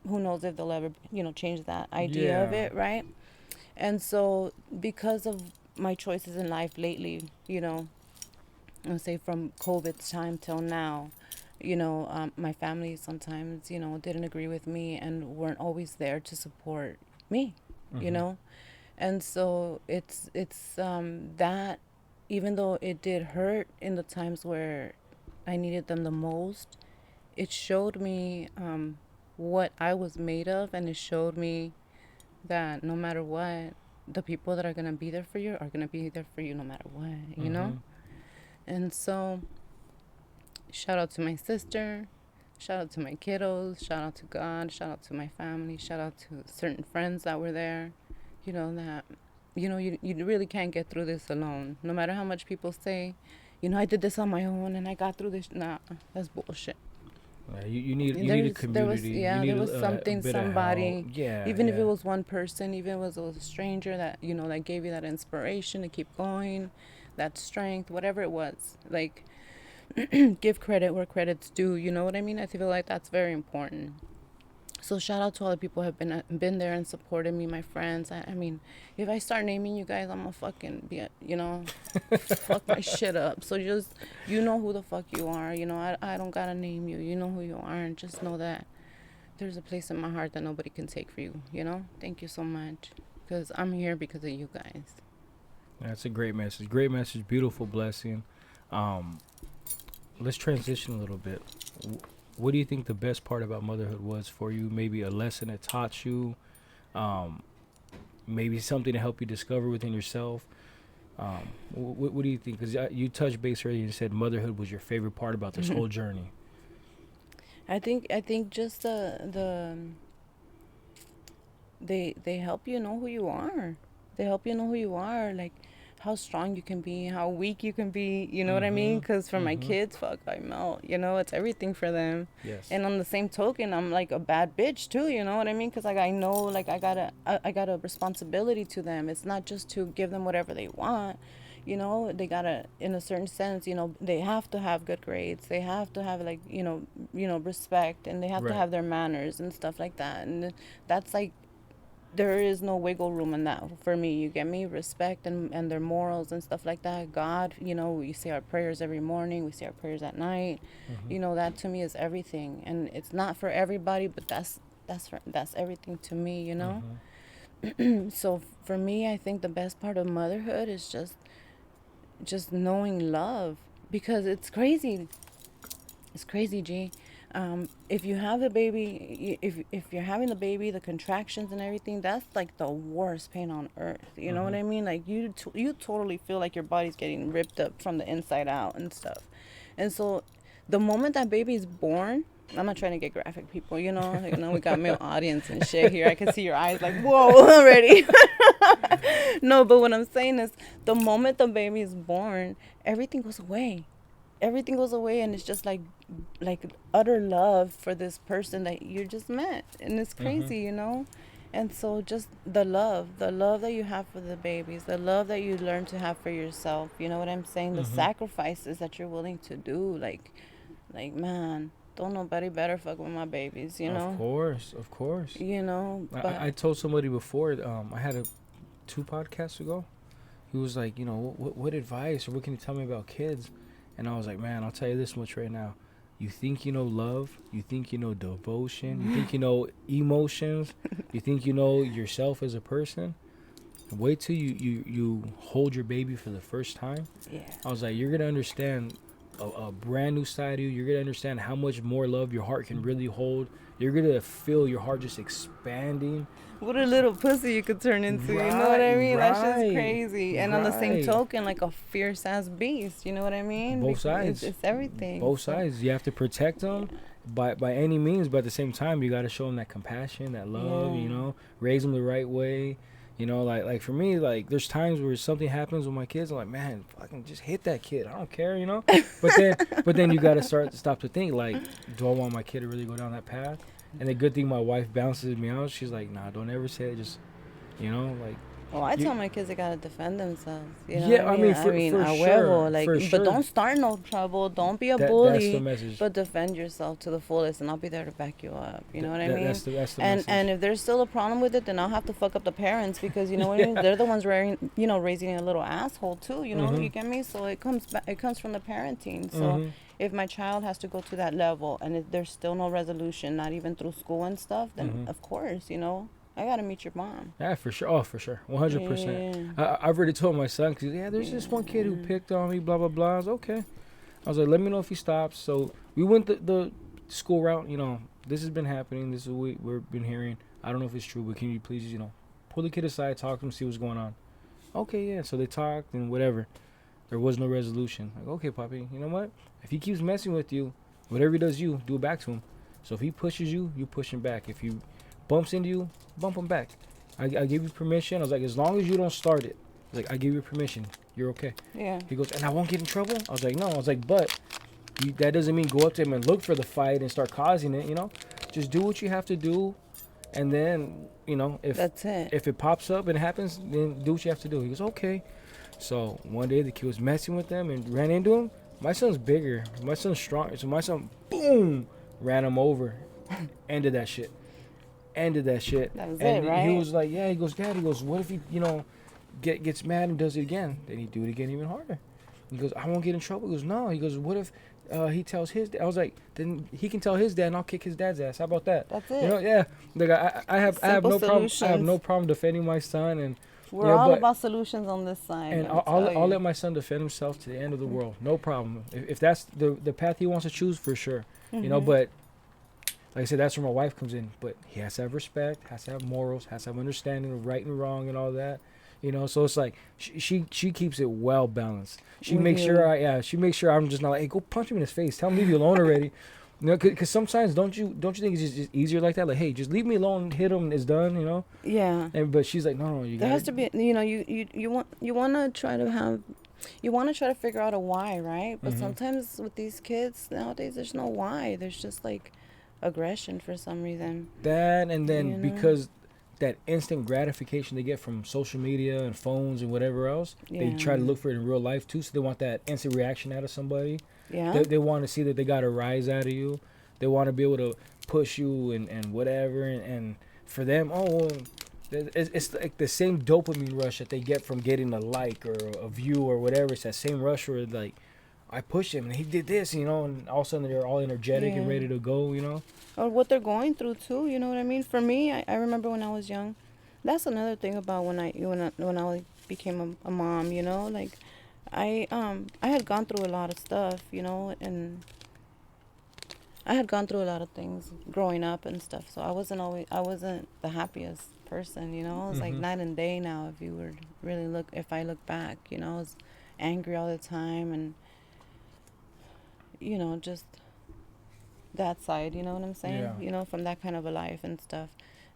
S2: who knows if they'll ever, change that idea of
S1: Yeah.
S2: it, right? And so, because of my choices in life lately, I'll say from COVID's time till now, my family sometimes, didn't agree with me and weren't always there to support me, you
S1: Mm-hmm.
S2: know? And so it's that, even though it did hurt in the times where I needed them the most, it showed me what I was made of, and it showed me that no matter what, the people that are gonna be there for you are gonna be there for you no matter what.
S1: Mm-hmm.
S2: And so, shout out to my sister, shout out to my kiddos, shout out to God, shout out to my family, shout out to certain friends that were there. That you really can't get through this alone. No matter how much people say, I did this on my own and I got through this. Nah, that's bullshit.
S1: You need a community. You need
S2: There was
S1: a
S2: something,
S1: bit of help.
S2: somebody,
S1: Yeah,
S2: even if it
S1: yeah.
S2: was one person, even if it was a stranger that that gave you that inspiration to keep going, that strength, whatever it was. Like, give credit where credit's due. You know what I mean? I feel like that's very important. So shout out to all the people who have been there and supported me, my friends. I mean, if I start naming you guys, I'm gonna fucking fuck my shit up. So just, who the fuck you are. I don't gotta name you. You know who you are, and just know that there's a place in my heart that nobody can take for you. Thank you so much, because I'm here because of you guys.
S1: That's a great message. Great message. Beautiful blessing. Um, let's transition a little bit. What do you think the best part about motherhood was for you? Maybe a lesson it taught you. Um, maybe something to help you discover within yourself. What do you think? Because you touched base earlier and said motherhood was your favorite part about this whole journey.
S2: I think just they help you know who you are. They help you know who you are, like how strong you can be, how weak you can be. You know what I mean?
S1: Mm-hmm.
S2: Because for my
S1: Mm-hmm.
S2: kids, fuck, I melt. It's everything for them.
S1: Yes.
S2: And on the same token, I'm like a bad bitch too. You know what I mean? Because like I know, like I got a responsibility to them. It's not just to give them whatever they want. They gotta, in a certain sense, they have to have good grades. They have to have like, respect, and they have to
S1: Right.
S2: have their manners and stuff like that. And that's like there is no wiggle room in that for me. You get me? Respect and their morals and stuff like that. God, we say our prayers every morning. We say our prayers at night. That to me is everything. And it's not for everybody, but that's everything to me. So for me, I think the best part of motherhood is just knowing love, because it's crazy. It's crazy, G. If you have a baby, if you're having the baby, the contractions and everything, that's like the worst pain on earth. You know what I mean? Like you totally feel like your body's getting ripped up from the inside out and stuff. And so, the moment that baby's born, I'm not trying to get graphic, people. We got male audience and shit here. I can see your eyes like, whoa, already. No, but what I'm saying is, the moment the baby is born, everything goes away. Everything goes away, and it's just like utter love for this person that you just met, and it's crazy. And so just the love that you have for the babies, the love that you learn to have for yourself, you know what I'm saying? The sacrifices that you're willing to do, like man, don't nobody better fuck with my babies,
S1: Of course.
S2: But
S1: I told somebody before, I had 2 podcasts ago. He was like, what advice or what can you tell me about kids? And I was like, man, I'll tell you this much right now. You think you know love. You think you know devotion. You think you know emotions. You think you know yourself as a person. Wait till you hold your baby for the first time.
S2: Yeah.
S1: I was like, you're going to understand a brand new side of you. You're going to understand how much more love your heart can really hold. You're going to feel your heart just expanding.
S2: What a little pussy you could turn into, you know what I mean? That's just crazy. And on the same token, like a fierce ass beast, you know what I mean?
S1: Both sides.
S2: It's everything.
S1: Both sides. You have to protect them by any means, but at the same time, you got to show them that compassion, that love, raise them the right way. Like for me, like there's times where something happens with my kids, I'm like, man, fucking just hit that kid. I don't care, But then you got to stop to think, like, do I want my kid to really go down that path? And the good thing, my wife bounces me out. She's like, nah, don't ever say it. Just, like.
S2: Well, I tell my kids they gotta defend themselves.
S1: Yeah, I mean, for sure.
S2: But don't start no trouble. Don't be a bully.
S1: That's the message.
S2: But defend yourself to the fullest, and I'll be there to back you up. You know what I mean?
S1: That's the
S2: and
S1: message.
S2: and if there's still a problem with it, then I'll have to fuck up the parents, because you know what I mean. They're the ones raising a little asshole too. You get me? So it comes from the parenting. So. If my child has to go to that level and if there's still no resolution, not even through school and stuff, then of course, I got to meet your mom.
S1: Yeah, for sure. Oh, for sure. 100%. I've already told my son, because, there's this one kid who picked on me, blah, blah, blah. I was okay. I was like, let me know if he stops. So we went the school route. This has been happening. This is what we've been hearing. I don't know if it's true, but can you please, pull the kid aside, talk to him, see what's going on. Okay, yeah. So they talked and whatever. There was no resolution. Like, okay, Poppy, you know what? If he keeps messing with you, whatever he does do it back to him. So if he pushes you, you push him back. If he bumps into you, bump him back. I give you permission. I was like, as long as you don't start it. I was like, I give you permission. You're okay.
S2: Yeah.
S1: He goes, and I won't get in trouble? I was like, no. I was like, but that doesn't mean go up to him and look for the fight and start causing it, Just do what you have to do. And then, if
S2: that's it.
S1: If it pops up and it happens, then do what you have to do. He goes, okay. So one day the kid was messing with them and ran into him. My son's bigger. My son's strong. So my son, boom, ran him over. Ended that shit.
S2: That was
S1: and
S2: it, right?
S1: He was like, yeah. He goes, Dad. He goes, what if he, gets mad and does it again? Then he'd do it again even harder. He goes, I won't get in trouble. He goes, no. He goes, what if he tells his dad? I was like, then he can tell his dad and I'll kick his dad's ass. How about that?
S2: That's it.
S1: Yeah. Like I have no problem. I have no problem defending my son and.
S2: We're all about solutions on this side.
S1: And I'll let my son defend himself to the end of the world. No problem. If that's the path he wants to choose, for sure. But like I said, that's where my wife comes in. But he has to have respect, has to have morals, has to have understanding of right and wrong and all that. So it's like she keeps it well balanced. She makes sure I'm just not like, hey, go punch him in his face. Tell him leave you alone already. Because sometimes don't you think it's just easier like that? Like, hey, just leave me alone, hit him, it's done,
S2: Yeah.
S1: But she's like, no,
S2: there has to be, you want to try to figure out a why, right? But sometimes with these kids nowadays, there's no why. There's just like aggression for some reason.
S1: That, and then because that instant gratification they get from social media and phones and whatever else, they try to look for it in real life too. So they want that instant reaction out of somebody.
S2: Yeah.
S1: They want to see that they got a rise out of you. They want to be able to push you and whatever. And for them, It's like the same dopamine rush that they get from getting a like or a view or whatever. It's that same rush where like I pushed him and he did this, and all of a sudden they're all energetic and
S2: Yeah.
S1: ready to go.
S2: Or what they're going through too. You know what I mean? For me, I remember when I was young. That's another thing about when I became a mom. Like I had gone through a lot of stuff. And I had gone through a lot of things growing up and stuff. So I wasn't the happiest person. It was like
S1: Mhm.
S2: night and day now. If I look back, I was angry all the time and just that side, you know what I'm saying?
S1: Yeah.
S2: From that kind of a life and stuff.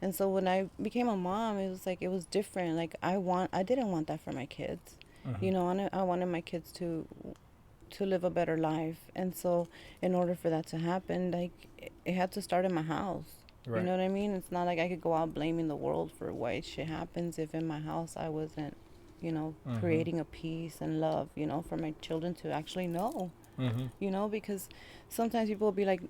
S2: And so when I became a mom, it was like it was different. Like I didn't want that for my kids.
S1: Mhm.
S2: I wanted my kids to live a better life. And so in order for that to happen, like it had to start in my house. You
S1: Right.
S2: know what I mean? It's not like I could go out blaming the world for why shit happens if in my house I wasn't,
S1: Mhm.
S2: creating a peace and love, for my children to actually know.
S1: Mhm.
S2: Because sometimes people will be like,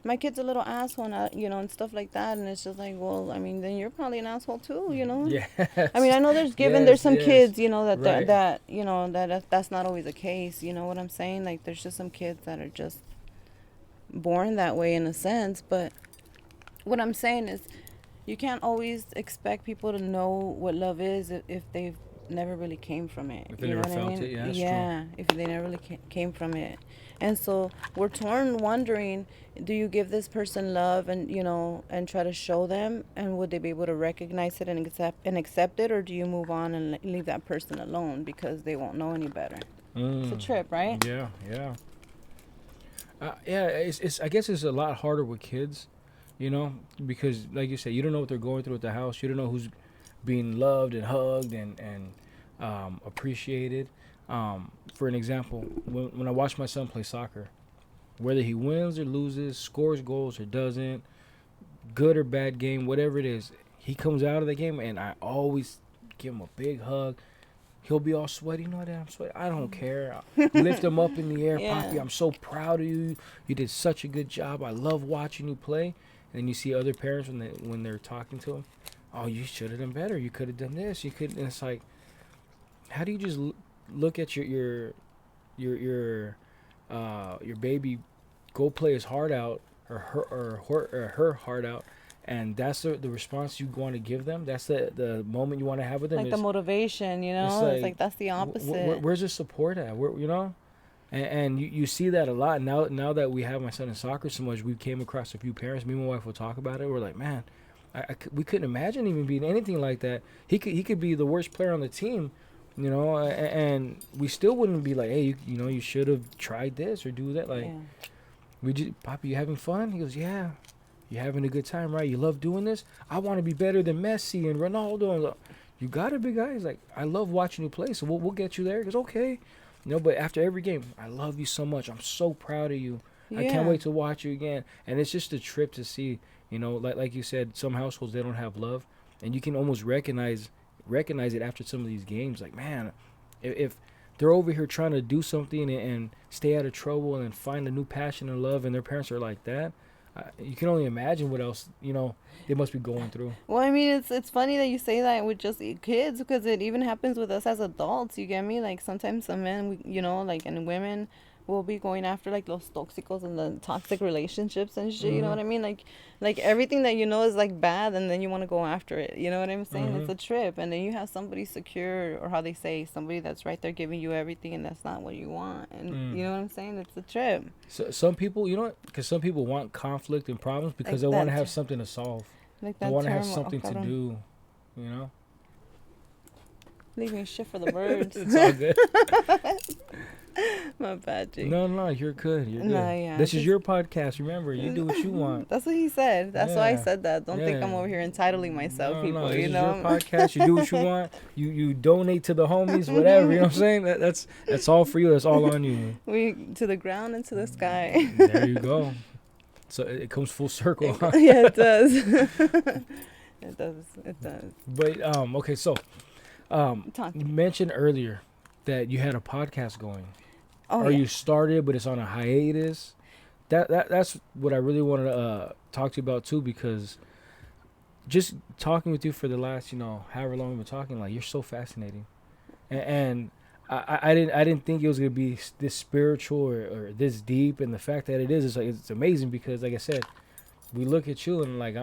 S2: my kid's a little asshole, and, and stuff like that. And it's just like, well, I mean, then you're probably an asshole too.
S1: Yes.
S2: I mean, I know there's
S1: Yes.
S2: some
S1: Yes.
S2: kids, that,
S1: Right.
S2: that, that's not always the case. You know what I'm saying? Like, there's just some kids that are just born that way in a sense. But what I'm saying is, you can't always expect people to know what love is if they've never really came from it.
S1: If they
S2: You know
S1: never
S2: what I
S1: felt
S2: mean?
S1: it, yeah, that's true.
S2: Yeah, if they never really came from it. And so we're torn wondering, do you give this person love and try to show them, and would they be able to recognize it and accept it, or do you move on and leave that person alone because they won't know any better? It's a
S1: Mm.
S2: trip, right?
S1: Yeah. Yeah. Yeah. It's. I guess it's a lot harder with kids, because like you said, you don't know what they're going through at the house. You don't know who's being loved and hugged and appreciated. For an example, when I watch my son play soccer, whether he wins or loses, scores goals or doesn't, good or bad game, whatever it is, he comes out of the game and I always give him a big hug. He'll be all sweaty. Dad, I'm sweaty. I don't care. Lift him up in the air. Poppy,
S2: Yeah.
S1: I'm so proud of you. You did such a good job. I love watching you play. And then you see other parents when they're talking to him. Oh, you should have done better. You could have done this. You could. And it's like, how do you just look at your baby go play his heart out or her heart out, and that's the response you want to give them. That's the moment you want to have with them.
S2: Like the motivation,
S1: It's
S2: it's like that's the opposite.
S1: where's the support at? And you see that a lot now that we have my son in soccer so much. We came across a few parents. Me and my wife will talk about it. We're like, man, we couldn't imagine even being anything like that. He could be the worst player on the team, and we still wouldn't be like, hey, you should have tried this or do that. Like,
S2: Yeah.
S1: we just, Poppy, you having fun? He goes, yeah. You having a good time, right? You love doing this? I want to be better than Messi and Ronaldo. And you got it, big guy. He's like, I love watching you play, so we'll get you there. He goes, okay. But after every game, I love you so much. I'm so proud of you. I can't
S2: Yeah.
S1: wait to watch you again. And it's just a trip to see, like you said, some households, they don't have love. And you can almost recognize it after some of these games. Like, man, if they're over here trying to do something and stay out of trouble and find a new passion and love, and their parents are like that, you can only imagine what else they must be going through.
S2: Well, I mean, it's funny that you say that with just kids because it even happens with us as adults. You get me? Like sometimes some men, like and women, will be going after like los tóxicos and the toxic relationships and shit. You know
S1: Mhm.
S2: what I mean? Like everything that is like bad, and then you want to go after it. You know what I'm saying? It's
S1: Mhm.
S2: a trip, and then you have somebody secure, or how they say, somebody that's right there giving you everything, and that's not what you want. And you know what I'm saying? It's a trip.
S1: So some people, because some people want conflict and problems because
S2: Like
S1: they want to
S2: that,
S1: have something to solve.
S2: like
S1: They
S2: that
S1: want to have
S2: term.
S1: something to
S2: Cabrón.
S1: do. You know.
S2: Leaving shit for the birds.
S1: It's all good.
S2: My bad, G.
S1: No, you're good. You're good.
S2: No, yeah,
S1: This is
S2: just-
S1: your podcast. Remember, you do what you want.
S2: That's what he said. That's why I
S1: Yeah.
S2: said that. Don't think I'm
S1: Yeah.
S2: over here entitling myself, people.
S1: This
S2: You
S1: is
S2: know.
S1: your podcast. You do what you want. You donate to the homies, whatever. You know what I'm saying? That's all for you. That's all on you.
S2: We to the ground and to the sky.
S1: There you go. So it comes full circle. Huh?
S2: Yeah, it does. It does. It does.
S1: But okay, so
S2: Talk.
S1: you mentioned earlier that you had a podcast going.
S2: Oh,
S1: Or
S2: yeah.
S1: you started, but it's on a hiatus. That's what I really wanted to talk to you about too, because just talking with you for the last, however long we've been talking, like you're so fascinating, and I didn't think it was gonna be this spiritual or this deep, and the fact that it is like it's amazing because, like I said, we look at you and like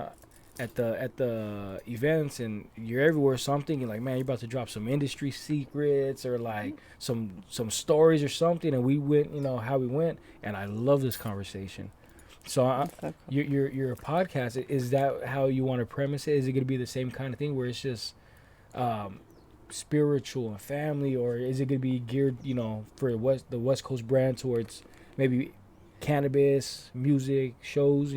S1: at the events and you're everywhere. So I'm thinking like, man, you're about to drop some industry secrets or like some stories or something. And we went, how we went, and I love this conversation. So
S2: That's so cool.
S1: your podcast, is that how you want to premise it? Is it going to be the same kind of thing where it's just um, spiritual and family, or is it going to be geared, for the West Coast brand towards maybe cannabis, music, shows?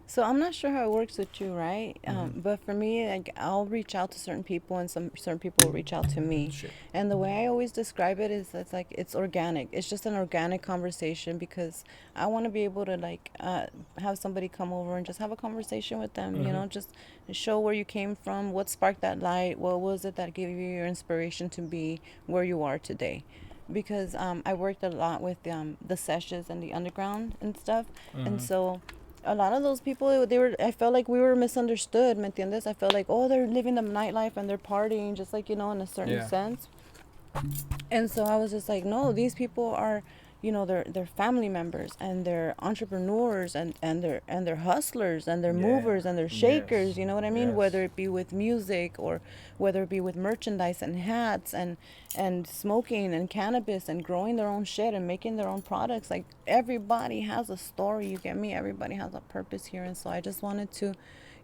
S2: So I'm not sure how it works with you, right?
S1: Mm-hmm.
S2: But for me, like I'll reach out to certain people, and some certain people will reach out to me.
S1: Shit.
S2: And the way I always describe it is, it's like it's organic. It's just an organic conversation because I want to be able to like have somebody come over and just have a conversation with them. You
S1: Mm-hmm.
S2: know, just show where you came from, what sparked that light, what was it that gave you your inspiration to be where you are today. Because I worked a lot with the sessions and the underground and stuff, and
S1: Mm-hmm.
S2: so a lot of those people, they were, I felt like we were misunderstood, ¿me entiendes? I felt like, oh, they're living the nightlife and they're partying, just like, in a certain
S1: Yeah.
S2: sense. And so I was just like, no, these people are, they're family members, and they're entrepreneurs, and they're hustlers, and they're
S1: Yeah.
S2: movers, and they're
S1: Yes.
S2: shakers. You know what I mean?
S1: Yes.
S2: Whether it be with music, or whether it be with merchandise and hats, and smoking and cannabis and growing their own shit and making their own products. Like, everybody has a story. You get me? Everybody has a purpose here, and so I just wanted to,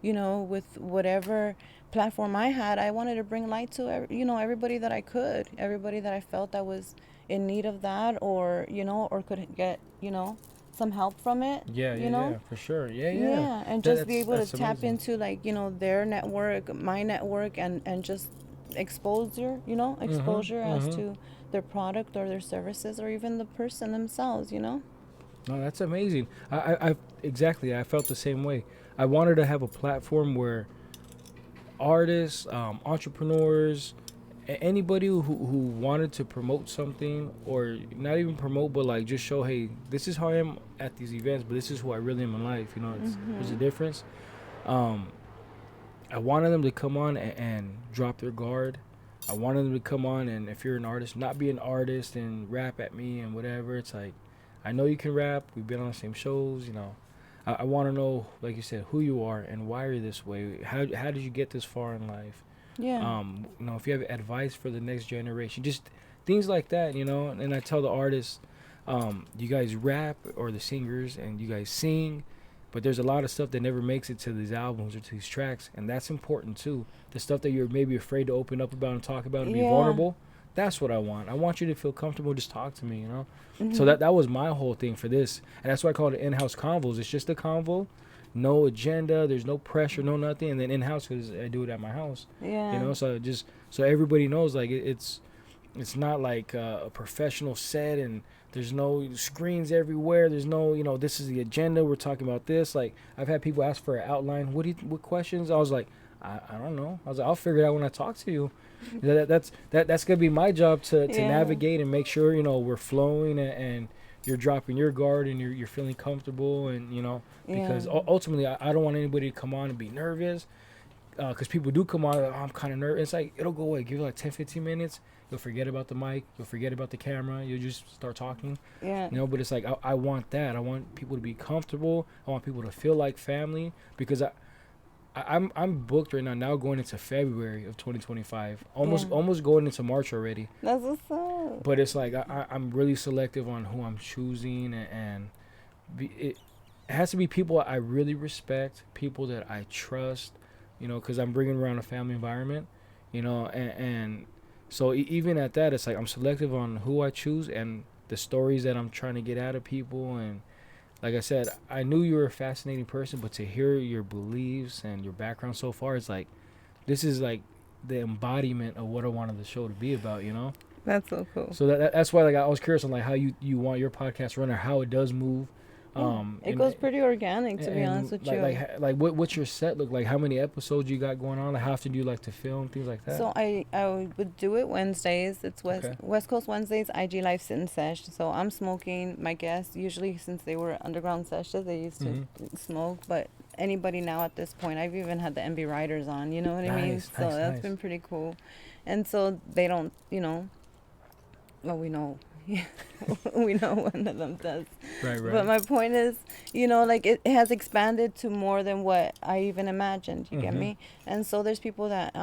S2: with whatever platform I had, I wanted to bring light to everybody that I could, everybody that I felt that was in need of that, or could get some help from it.
S1: Yeah,
S2: You
S1: yeah,
S2: know,
S1: yeah, for sure. Yeah, yeah.
S2: yeah, and
S1: That,
S2: just be able to
S1: that's
S2: tap
S1: amazing.
S2: into, like, their network, my network, and just
S1: Mhm,
S2: exposure as
S1: mhm.
S2: to their product or their services, or even the person themselves.
S1: No, that's amazing. I exactly. I felt the same way. I wanted to have a platform where artists, entrepreneurs, anybody who wanted to promote something, or not even promote, but like just show, hey, this is how I am at these events, but this is who I really am in life. There's a
S2: Mhm.
S1: difference. Um, I wanted them to come on and drop their guard. I wanted them to come on, and if you're an artist, not be an artist and rap at me and whatever. It's like, I know you can rap. We've been on the same shows. I want to know, like you said, who you are and why you're this way. How did you get this far in life?
S2: Yeah.
S1: If you have advice for the next generation, just things like that. And I tell the artists, you guys rap, or the singers, and you guys sing, but there's a lot of stuff that never makes it to these albums or to these tracks, and that's important too. The stuff that you're maybe afraid to open up about and talk about and be
S2: Yeah.
S1: vulnerable, that's what I want. I want you to feel comfortable, just talk to me. So
S2: Mhm.
S1: that was my whole thing for this, and that's why I call it In House Convos. It's just a convo, no agenda, there's no pressure, no nothing, and then in house, because I do it at my house.
S2: Yeah.
S1: So just so everybody knows, like it's not like a professional set, and there's no screens everywhere. There's no, this is the agenda. We're talking about this. Like, I've had people ask for an outline. What questions? I was like, I don't know. I was like, I'll figure it out when I talk to you. That's gonna be my job to
S2: Yeah.
S1: navigate and make sure we're flowing, and you're dropping your guard, and you're feeling comfortable, and
S2: Yeah.
S1: because ultimately I don't want anybody to come on and be nervous, because people do come on, like, oh, I'm kind of nervous. It's like, it'll go away. Give it like 10, 15 minutes. You'll forget about the mic. You'll forget about the camera. You'll just start talking.
S2: Yeah.
S1: But it's like, I want that. I want people to be comfortable. I want people to feel like family, because I'm booked right now going into February of 2025.
S2: Yeah.
S1: Almost going into March already.
S2: That's what's up.
S1: But it's like, I'm really selective on who I'm choosing, and it has to be people I really respect, people that I trust, because I'm bringing around a family environment, and so even at that, it's like I'm selective on who I choose and the stories that I'm trying to get out of people. And like I said, I knew you were a fascinating person, but to hear your beliefs and your background so far, it's like, this is like the embodiment of what I wanted the show to be about.
S2: That's so cool.
S1: So that's why, like, I was curious on like how you want your podcast to run, or how it does move.
S2: Yeah. It
S1: And
S2: goes pretty organic, to be honest with you.
S1: what's your set look like? How many episodes you got going on? Like, how often do you like to film, things like that?
S2: So I would do it Wednesdays. It's
S1: Okay.
S2: West Coast Wednesdays, IG Live Sit and Sesh. So I'm smoking. My guests, usually, since they were underground sessions, they used to
S1: Mhm.
S2: smoke. But anybody now at this point. I've even had the MB Riders on, you know what I mean?
S1: Nice,
S2: So
S1: nice,
S2: that's
S1: nice.
S2: been pretty cool. And so they don't, you know, well, we know. We know one of them does.
S1: Right,
S2: But
S1: right.
S2: my point is, you know, like it has expanded to more than what I even imagined. You get
S1: Mm-hmm.
S2: me? And so there's people that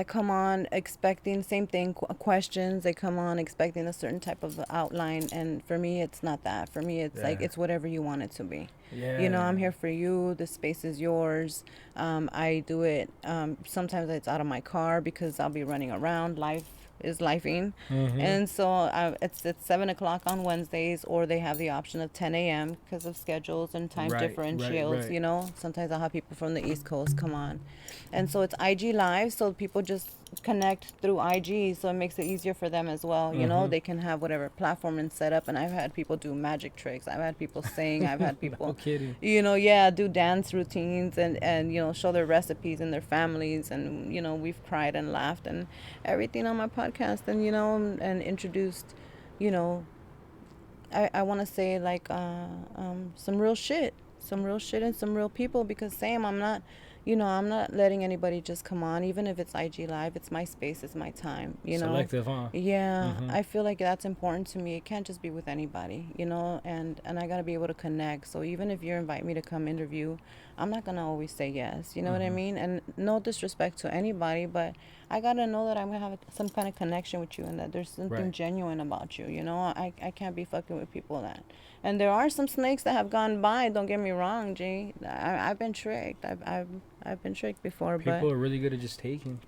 S2: come on expecting same thing, questions. They come on expecting a certain type of outline, and for me it's not that. For me it's like
S1: Yeah.
S2: it's whatever you want it to be. You know, I'm
S1: Yeah.
S2: here for you. The space is yours. I do it, sometimes it's out of my car because I'll be running around. Life is lifing.
S1: Mm-hmm.
S2: And so it's 7 o'clock on Wednesdays, or they have the option of 10 a.m. because of schedules and time
S1: Right, right,
S2: differentials.
S1: right.
S2: You know, sometimes I'll have people from the East Coast come on. And so it's IG Live, so people just connect through IG, so it makes it easier for them as well. You know,
S1: Mm-hmm.
S2: they can have whatever platform and set up. And I've had people do magic tricks. I've had people sing. I've had
S1: No
S2: people,
S1: kidding.
S2: you know, yeah, do dance routines and you know, show their recipes and their families. And you know, we've cried and laughed and everything on my podcast. And you know, and introduced, you know, I want to say like some real shit and some real people, because Sam, I'm not, you know, I'm not letting anybody just come on, even if it's IG Live. It's my space, it's my time, you know.
S1: Selective, huh?
S2: Yeah,
S1: Mm-hmm.
S2: I feel like that's important to me. It can't just be with anybody, you know, and I got to be able to connect. So even if you invite me to come interview, I'm not going to always say yes, you know what I
S1: Mm-hmm.
S2: mean? And no disrespect to anybody, but I got to know that I'm going to have some kind of connection with you and that there's something
S1: Right.
S2: genuine about you, you know? I can't be fucking with people that. And there are some snakes that have gone by, don't get me wrong, G. I've been tricked. I've been tricked before, but
S1: People are really good at just taking.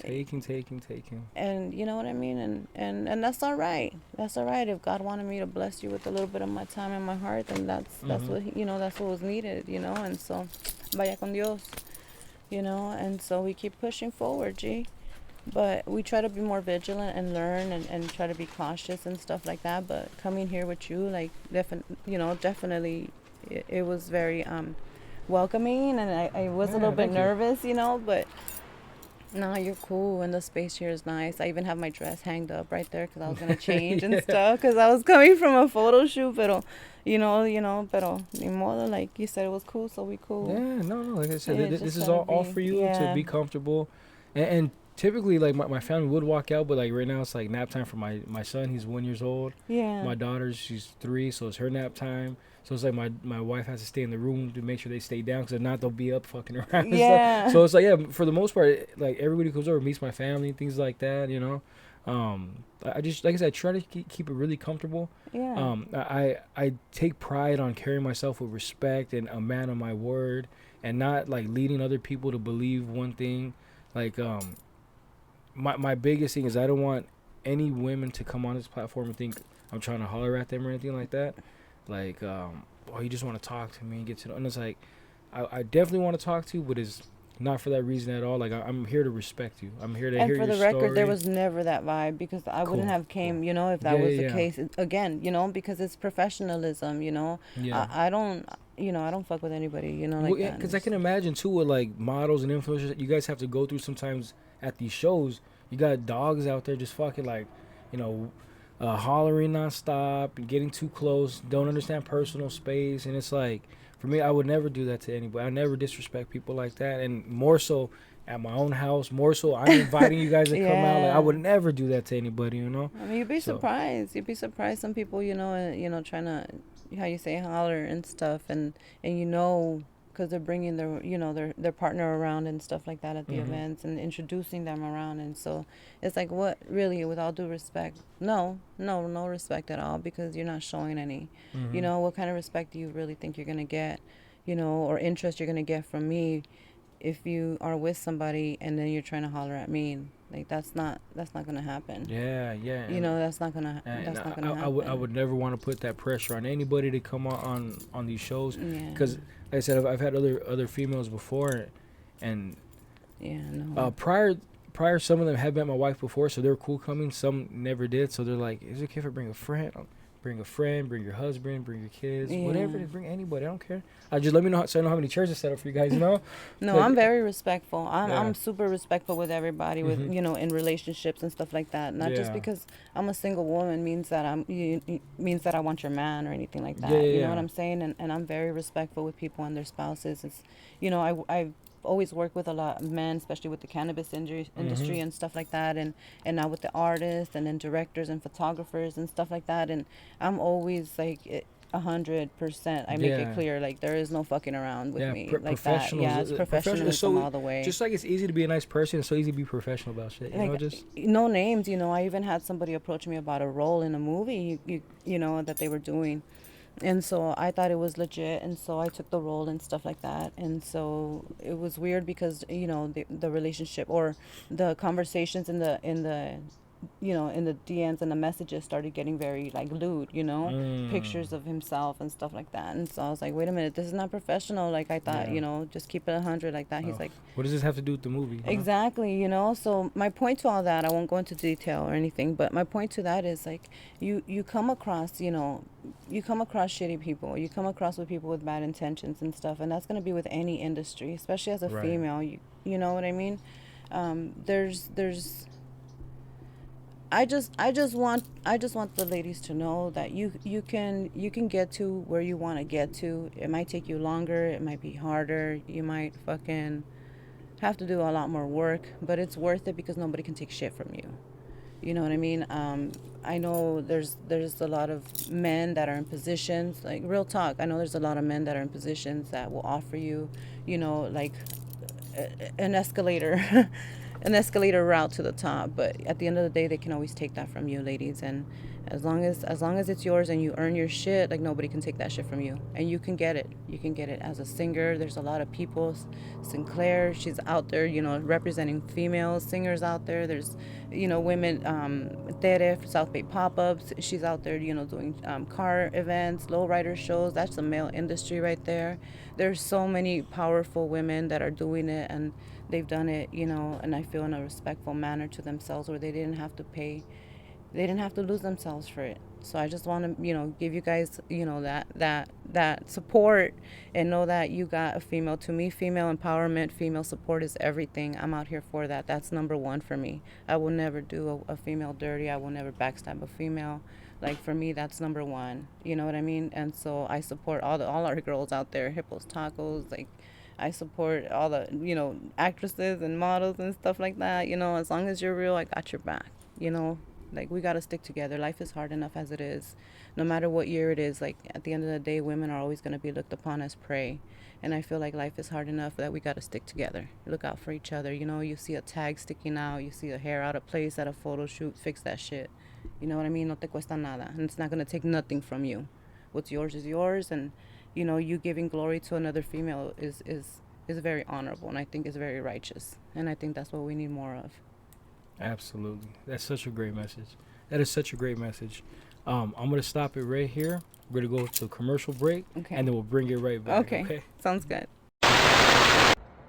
S2: and you know what I mean, and that's all right. That's all right. If God wanted me to bless you with a little bit of my time and my heart, then that's
S1: Mm-hmm.
S2: what you know, that's what was needed, you know. And so, vaya con Dios, you know. And so we keep pushing forward, G. But we try to be more vigilant and learn and try to be cautious and stuff like that. But coming here with you, like, you know, definitely, it was very welcoming, and I was a little
S1: Yeah,
S2: bit
S1: thank you.
S2: nervous, you know, but no, you're cool, and the space here is nice. I even have my dress hanged up right there because I was gonna change and
S1: Yeah.
S2: stuff because I was coming from a photo shoot. Pero, pero ni modo, like you said, it was cool, so we
S1: Yeah,
S2: cool.
S1: no. Like I said,
S2: Yeah,
S1: this
S2: just
S1: is
S2: try to
S1: all
S2: be,
S1: for you to
S2: yeah,
S1: be comfortable, and typically, like my family would walk out, but like right now it's like nap time for my son. He's 1 year old.
S2: yeah,
S1: My daughter, she's 3, so it's her nap time. So it's like my wife has to stay in the room to make sure they stay down, because if not, they'll be up fucking around and stuff.
S2: yeah,
S1: So it's like, yeah, for the most part, like everybody comes over, meets my family, things like that, you know. I just, like I said, I try to keep it really comfortable.
S2: yeah.
S1: I take pride on carrying myself with respect and a man of my word, and not like leading other people to believe one thing. Like my biggest thing is I don't want any women to come on this platform and think I'm trying to holler at them or anything like that. Like, oh, you just want to talk to me and get to know. And it's like, I definitely want to talk to you, but it's not for that reason at all. Like, I'm here to respect you. I'm here to
S2: And
S1: hear
S2: for
S1: your
S2: the record, there
S1: story.
S2: was never that vibe because I wouldn't
S1: Cool,
S2: have
S1: cool.
S2: came, you know, if that
S1: Yeah,
S2: was the
S1: yeah,
S2: case. Again, you know, because it's professionalism, you know.
S1: yeah.
S2: I don't, you know, I don't fuck with anybody, you know,
S1: Well,
S2: like
S1: yeah,
S2: that.
S1: because I can imagine too with like models and influencers that you guys have to go through sometimes at these shows. You got dogs out there just fucking like, you know, hollering nonstop and getting too close. Don't understand personal space, and it's like, for me, I would never do that to anybody. I never disrespect people like that, and more so at my own house. More so, I'm inviting you guys to come out. Like, I
S2: Yeah.
S1: would never do that to anybody, you know.
S2: I mean, you'd be
S1: So
S2: surprised. You'd be surprised. Some people, you know, trying to, how you say, holler and stuff, and you know, because they're bringing their, you know, their partner around and stuff like that at the
S1: hmm
S2: events and introducing them around, and so it's like, what really, with all due respect, no respect at all, because you're not showing any. You
S1: hmm
S2: know, what kind of respect do you really think you're gonna get, you know, or interest you're gonna get from me if you are with somebody and then you're trying to holler at me? Like that's not gonna happen.
S1: yeah, yeah,
S2: You know,
S1: and
S2: that's not gonna
S1: I
S2: happen.
S1: would never want to put that pressure on anybody to come on these shows,
S2: Yeah,
S1: because like I said, I've had other females before, and
S2: yeah, no,
S1: prior some of them had met my wife before, so they were cool coming. Some never did, so they're like, "Is it okay if I bring a friend?" Bring a friend, bring your husband, bring your kids,
S2: Yeah.
S1: whatever. Bring anybody. I don't care. Just let me know so I know how many chairs to set up for you guys.
S2: No,
S1: Like,
S2: I'm very respectful.
S1: yeah.
S2: I'm super respectful with everybody, with
S1: Mhm.
S2: in relationships and stuff like that. Not just
S1: Yeah.
S2: because I'm a single woman means that means that I want your man or anything like
S1: Yeah,
S2: that.
S1: yeah,
S2: You know what
S1: yeah.
S2: I'm saying? And I'm very respectful with people and their spouses. It's I've always worked with a lot of men, especially with the cannabis industry
S1: Mhm.
S2: and stuff like that, and now with the artists and then directors and photographers and stuff like that. And I'm always like 100%. I make it
S1: Yeah.
S2: clear, like there is no fucking around with
S1: Yeah,
S2: me like that.
S1: professionals.
S2: Yeah, it's
S1: Professional is
S2: professionalism
S1: so
S2: all the way.
S1: just like it's easy to be a nice person. It's so easy to be professional about shit.
S2: Like
S1: Just
S2: no names. I even had somebody approach me about a role in a movie. That they were doing, and so I thought it was legit, and so I took the role and stuff like that. And so it was weird because the relationship or the conversations in the DMs and the messages started getting very like lewd,
S1: mm,
S2: pictures of himself and stuff like that. And so I was like, wait a minute, this is not professional. Like I thought,
S1: yeah.
S2: just keep it 100 like that. He's
S1: Oh,
S2: like,
S1: what does this have to do with the movie?
S2: exactly, So my point to all that, I won't go into detail or anything, but my point to that is like you come across, you come across shitty people. You come across with people with bad intentions and stuff, and that's gonna be with any industry, especially as a
S1: Right.
S2: female. You know what I mean? There's I just want the ladies to know that you can get to where you want to get to. It might take you longer, it might be harder, you might fucking have to do a lot more work, but it's worth it because nobody can take shit from you. You know what I mean? I know there's a lot of men that are in positions, like real talk. I know there's a lot of men that are in positions that will offer you, like an escalator, an escalator route to the top. But at the end of the day, they can always take that from you, ladies. And as long as it's yours and you earn your shit, like nobody can take that shit from you, and you can get it. You can get it as a singer. There's a lot of people. Sinclair, she's out there, representing female singers out there. There's, women. Tere, South Bay pop-ups. She's out there, doing car events, lowrider shows. That's the male industry right there. There's so many powerful women that are doing it, and they've done it, and I feel in a respectful manner to themselves, where they didn't have to lose themselves for it. So I just want to, give you guys, that support, and know that you got a female. To me, female empowerment, female support is everything. I'm out here for that. That's number one for me. I will never do a female dirty. I will never backstab a female. Like for me, that's number one. You know what I mean? And so I support all our girls out there, Hippos Tacos, like I support all the, actresses and models and stuff like that. As long as you're real, I got your back. Like we got to stick together. Life is hard enough as it is. No matter what year it is, like at the end of the day, women are always going to be looked upon as prey. And I feel like life is hard enough that we got to stick together. Look out for each other. You see a tag sticking out, you see a hair out of place at a photo shoot, fix that shit. You know what I mean? No te cuesta nada. And it's not going to take nothing from you. What's yours is yours. And, you giving glory to another female is very honorable, and I think is very righteous. And I think that's what we need more of.
S1: Absolutely. That's such a great message. That is such a great message. I'm going to stop it right here. We're going to go to a commercial break,
S2: Okay.
S1: and then we'll bring it right back.
S2: Okay. Sounds good.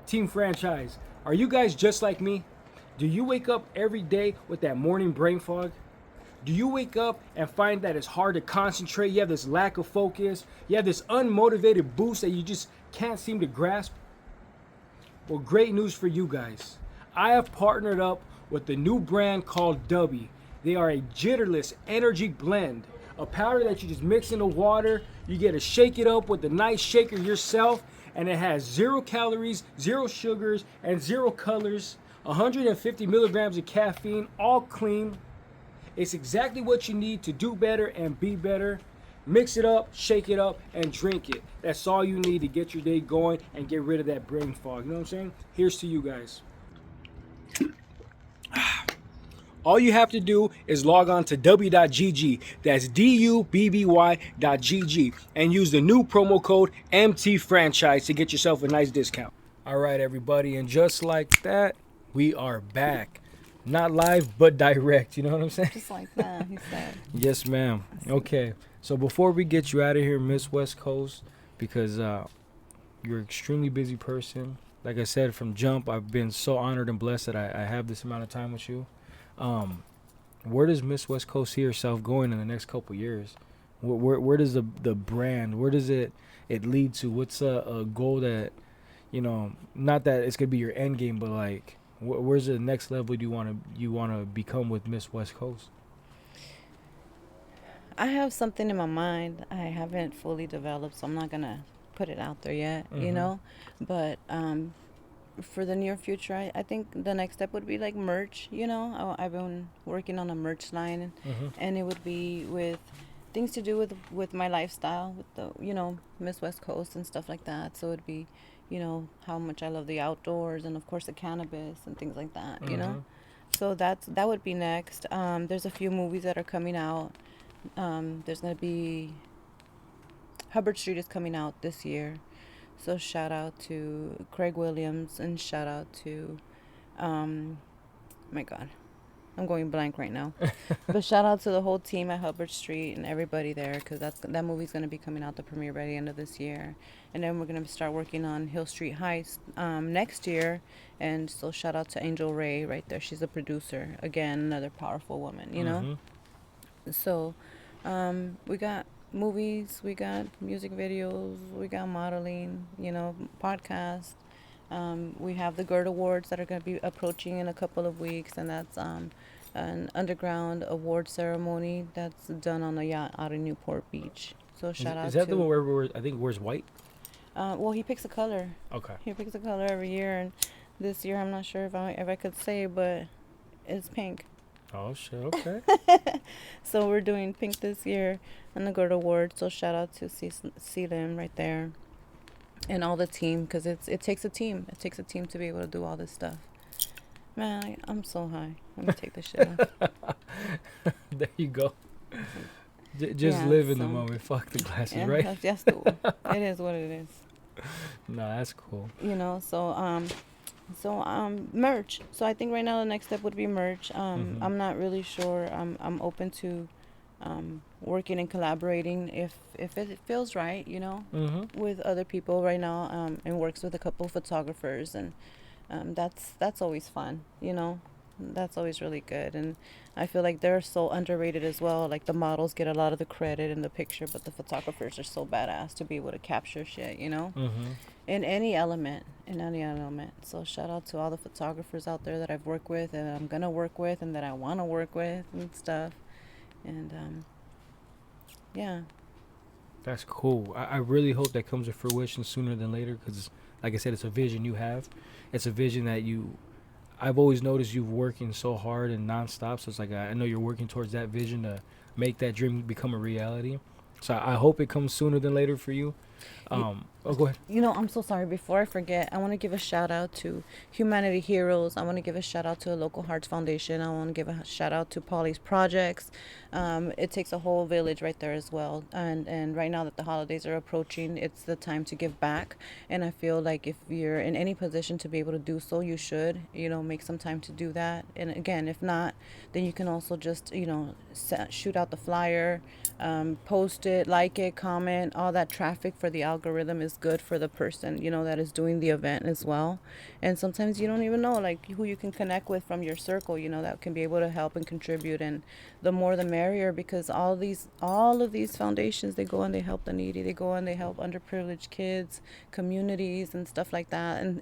S1: Team Franchise, are you guys just like me? Do you wake up every day with that morning brain fog? Do you wake up and find that it's hard to concentrate? You have this lack of focus. You have this unmotivated boost that you just can't seem to grasp? Well, great news for you guys. I have partnered up with the new brand called Dubby. They are a jitterless energy blend, a powder that you just mix in the water. You get to shake it up with the nice shaker yourself, and it has 0 calories, 0 sugars, and 0 colors, 150 milligrams of caffeine, all clean. It's exactly what you need to do better and be better. Mix it up, shake it up, and drink it. That's all you need to get your day going and get rid of that brain fog. You know what I'm saying? Here's to you guys. All you have to do is log on to w.gg, that's dubby.gg, and use the new promo code MTFranchise to get yourself a nice discount. All right, everybody, and just like that, we are back. Not live, but direct. You know what I'm saying?
S2: Just like that, he said.
S1: Yes, ma'am. Okay, so before we get you out of here, Miss West Coast, because you're an extremely busy person. Like I said, from jump, I've been so honored and blessed that I have this amount of time with you. Where does Miss West Coast see herself going in the next couple years? Where does the brand, where does it lead to? What's a goal that, not that it's gonna be your end game, but like where's the next level you want to become with Miss West Coast?
S2: I have something in my mind. I haven't fully developed, so I'm not gonna put it out there yet, you
S1: Mm-hmm.
S2: know. But for the near future, I think the next step would be like merch. I've been working on a merch line,
S1: Mm-hmm.
S2: and it would be with things to do with my lifestyle, with the Miss West Coast and stuff like that. So it'd be, how much I love the outdoors and of course the cannabis and things like that.
S1: Mm-hmm.
S2: So that would be next. There's a few movies that are coming out. There's gonna be Hubbard Street is coming out this year. So shout out to Craig Williams and shout out to, um, my God, I'm going blank right now. But shout out to the whole team at Hubbard Street and everybody there because that movie's gonna be coming out the premiere by the end of this year, and then we're gonna start working on Hill Street Heist next year. And so shout out to Angel Ray right there. She's a producer. Again, another powerful woman.
S1: Mm-hmm.
S2: So we got movies, we got music videos, we got modeling, podcast. We have the GERD Awards that are going to be approaching in a couple of weeks, and that's an underground award ceremony that's done on a yacht out in Newport Beach. So shout
S1: Is
S2: out
S1: that the
S2: to.
S1: one where I think wears white?
S2: Well, he picks a color.
S1: Okay.
S2: He picks a color every year, and this year I'm not sure if I could say, but it's pink.
S1: Oh shit. Okay.
S2: So we're doing pink this year on the GERD Award. So shout out to see them right there and all the team because it takes a team. It takes a team to be able to do all this stuff. Man, I'm so high. Let me take this shit off.
S1: There you go. Just
S2: Yeah,
S1: live in the
S2: so-
S1: moment. Fuck the glasses,
S2: Yeah,
S1: right?
S2: that's cool. It is what it is.
S1: No, that's cool.
S2: So merch. So I think right now the next step would be merch.
S1: Mhm.
S2: I'm not really sure. I'm open to working and collaborating if it feels right,
S1: Mm-hmm.
S2: with other people right now. And works with a couple of photographers, and that's always fun. That's always really good, and I feel like they're so underrated as well. Like the models get a lot of the credit in the picture, but the photographers are so badass to be able to capture shit.
S1: Mm-hmm.
S2: In any element. So shout out to all the photographers out there that I've worked with and I'm gonna work with and that I want to work with and stuff. And yeah.
S1: That's cool. I really hope that comes to fruition sooner than later because, like I said, it's a vision you have. It's a vision that I've always noticed you working so hard and nonstop. So it's like I know you're working towards that vision to make that dream become a reality. So I hope it comes sooner than later for you. Go ahead.
S2: I'm so sorry. Before I forget, I want to give a shout out to Humanity Heroes. I want to give a shout out to the Local Hearts Foundation. I want to give a shout out to Polly's Projects. It takes a whole village right there as well. And right now that the holidays are approaching, it's the time to give back. And I feel like if you're in any position to be able to do so, you should, make some time to do that. And again, if not, then you can also just, shoot out the flyer, post it, like it, comment. All that traffic for the algorithm is good for the person, that is doing the event as well. And sometimes you don't even know, like, who you can connect with from your circle, that can be able to help and contribute. And the more the merrier, because all of these foundations, they go and they help the needy. They go and they help underprivileged kids, communities, and stuff like that. And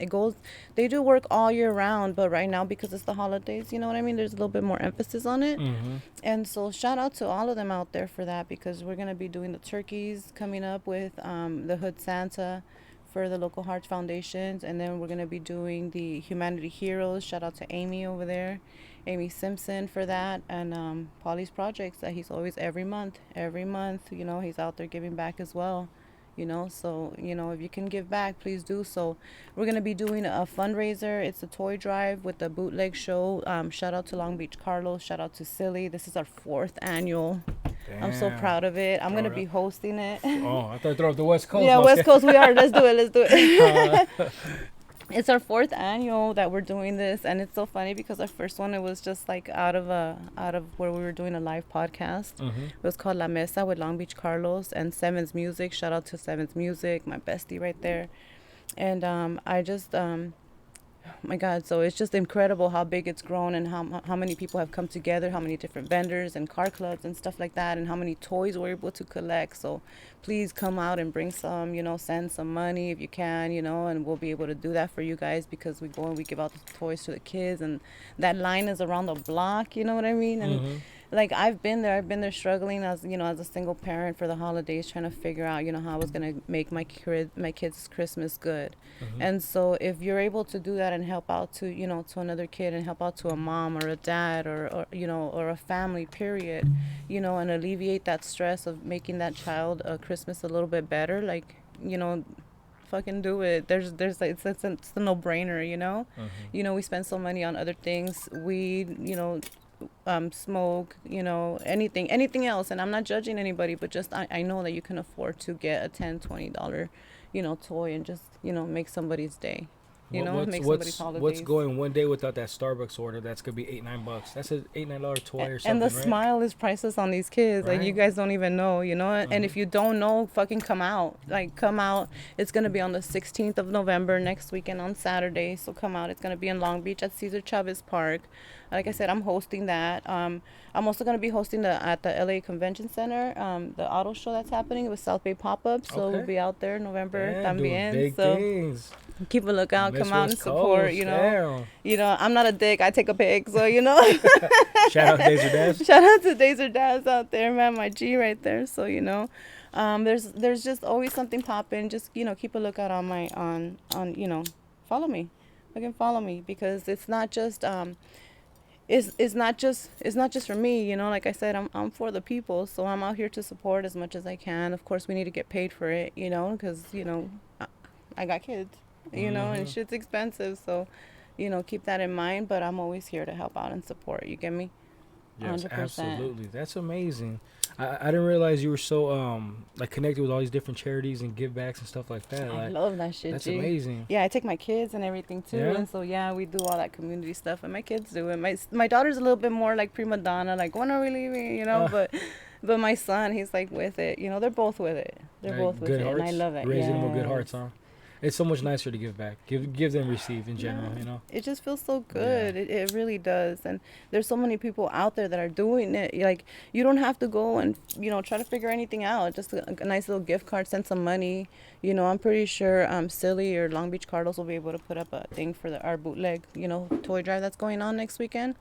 S2: they do work all year round, but right now, because it's the holidays, you know what I mean? There's a little bit more emphasis on it.
S1: Mm-hmm.
S2: And so shout out to all of them out there for that, because we're going to be doing the turkeys coming up with the Hood Santa for the Local Hearts Foundations. And then we're going to be doing the Humanity Heroes. Shout out to Amy over there, Amy Simpson, for that. And Polly's Projects that he's always every month, he's out there giving back as well. So if you can give back, please do so. We're going to be doing a fundraiser. It's a toy drive with the bootleg show. Shout out to Long Beach Carlos, shout out to Silly. This is our 4th annual. I'm so proud of it. I'm going to be hosting it.
S1: Oh, I thought throw up the West Coast.
S2: Yeah,
S1: No,
S2: West Coast, we are. Let's do it. It's our 4th annual that we're doing this, and it's so funny because our first one, it was just like out of where we were doing a live podcast.
S1: Mm-hmm.
S2: It was called La Mesa with Long Beach Carlos and Sevens Music. Shout out to Sevens Music, my bestie right there. And I just my God, so it's just incredible how big it's grown and how many people have come together, how many different vendors and car clubs and stuff like that, and how many toys we're able to collect. So please come out and bring some, send some money if you can, and we'll be able to do that for you guys, because we go and we give out the toys to the kids, and that line is around the block, you know what I mean? And like I've been there struggling as as a single parent for the holidays, trying to figure out how I was gonna make my kids Christmas good. And so if you're able to do that and help out to to another kid, and help out to a mom or a dad, or or a family period, and alleviate that stress of making that child Christmas a little bit better, like fucking do it. There's like it's a no-brainer, we spend so money on other things, weed, smoke, anything else, and I'm not judging anybody, but just I know that you can afford to get a $10-$20 toy, and just make somebody's day, make somebody's holidays.
S1: What's going one day without that Starbucks order that's gonna be $8-9? That's an $8-9 toy or something,
S2: and the
S1: right?
S2: smile is priceless on these kids,
S1: right?
S2: Like, you guys don't even know, and if you don't know, fucking come out. It's gonna be on the 16th of November, next weekend on Saturday, so come out. It's gonna be in Long Beach at Cesar Chavez Park. Like I said, I'm hosting that. I'm also going to be hosting at the LA Convention Center, the auto show that's happening with South Bay Pop-Up. So we'll be out there November también.
S1: Big
S2: so
S1: things.
S2: Keep a lookout, come out and support,
S1: Damn.
S2: I'm not a dick, I take a pic, so
S1: Shout out Days or Dabs.
S2: Shout out to Days or Dabs out there, man, my G right there. So there's just always something popping. Just keep a lookout on my follow me. Follow me, because it's not just it's not just for me, like I said, I'm for the people, so I'm out here to support as much as I can. Of course we need to get paid for it, because I got kids, and shit's expensive, so keep that in mind, but I'm always here to help out and support. You get me?
S1: Yes,
S2: 100%.
S1: absolutely. That's amazing. I didn't realize you were so connected with all these different charities and give backs and stuff like that.
S2: I love that shit.
S1: That's amazing.
S2: Yeah, I take my kids and everything too,
S1: Yeah?
S2: and so we do all that community stuff, and my kids do it. My daughter's a little bit more like prima donna, like, when are we leaving, but my son, he's like with it. They're both with it. They're both with it, and I love it.
S1: Raising them with good hearts, huh? It's so much nicer to give back. Give than receive in general,
S2: It just feels so good. Yeah. It really does. And there's so many people out there that are doing it. Like, you don't have to go and, try to figure anything out. Just a nice little gift card, send some money. I'm pretty sure Silly or Long Beach Cardinals will be able to put up a thing for our bootleg, toy drive that's going on next weekend.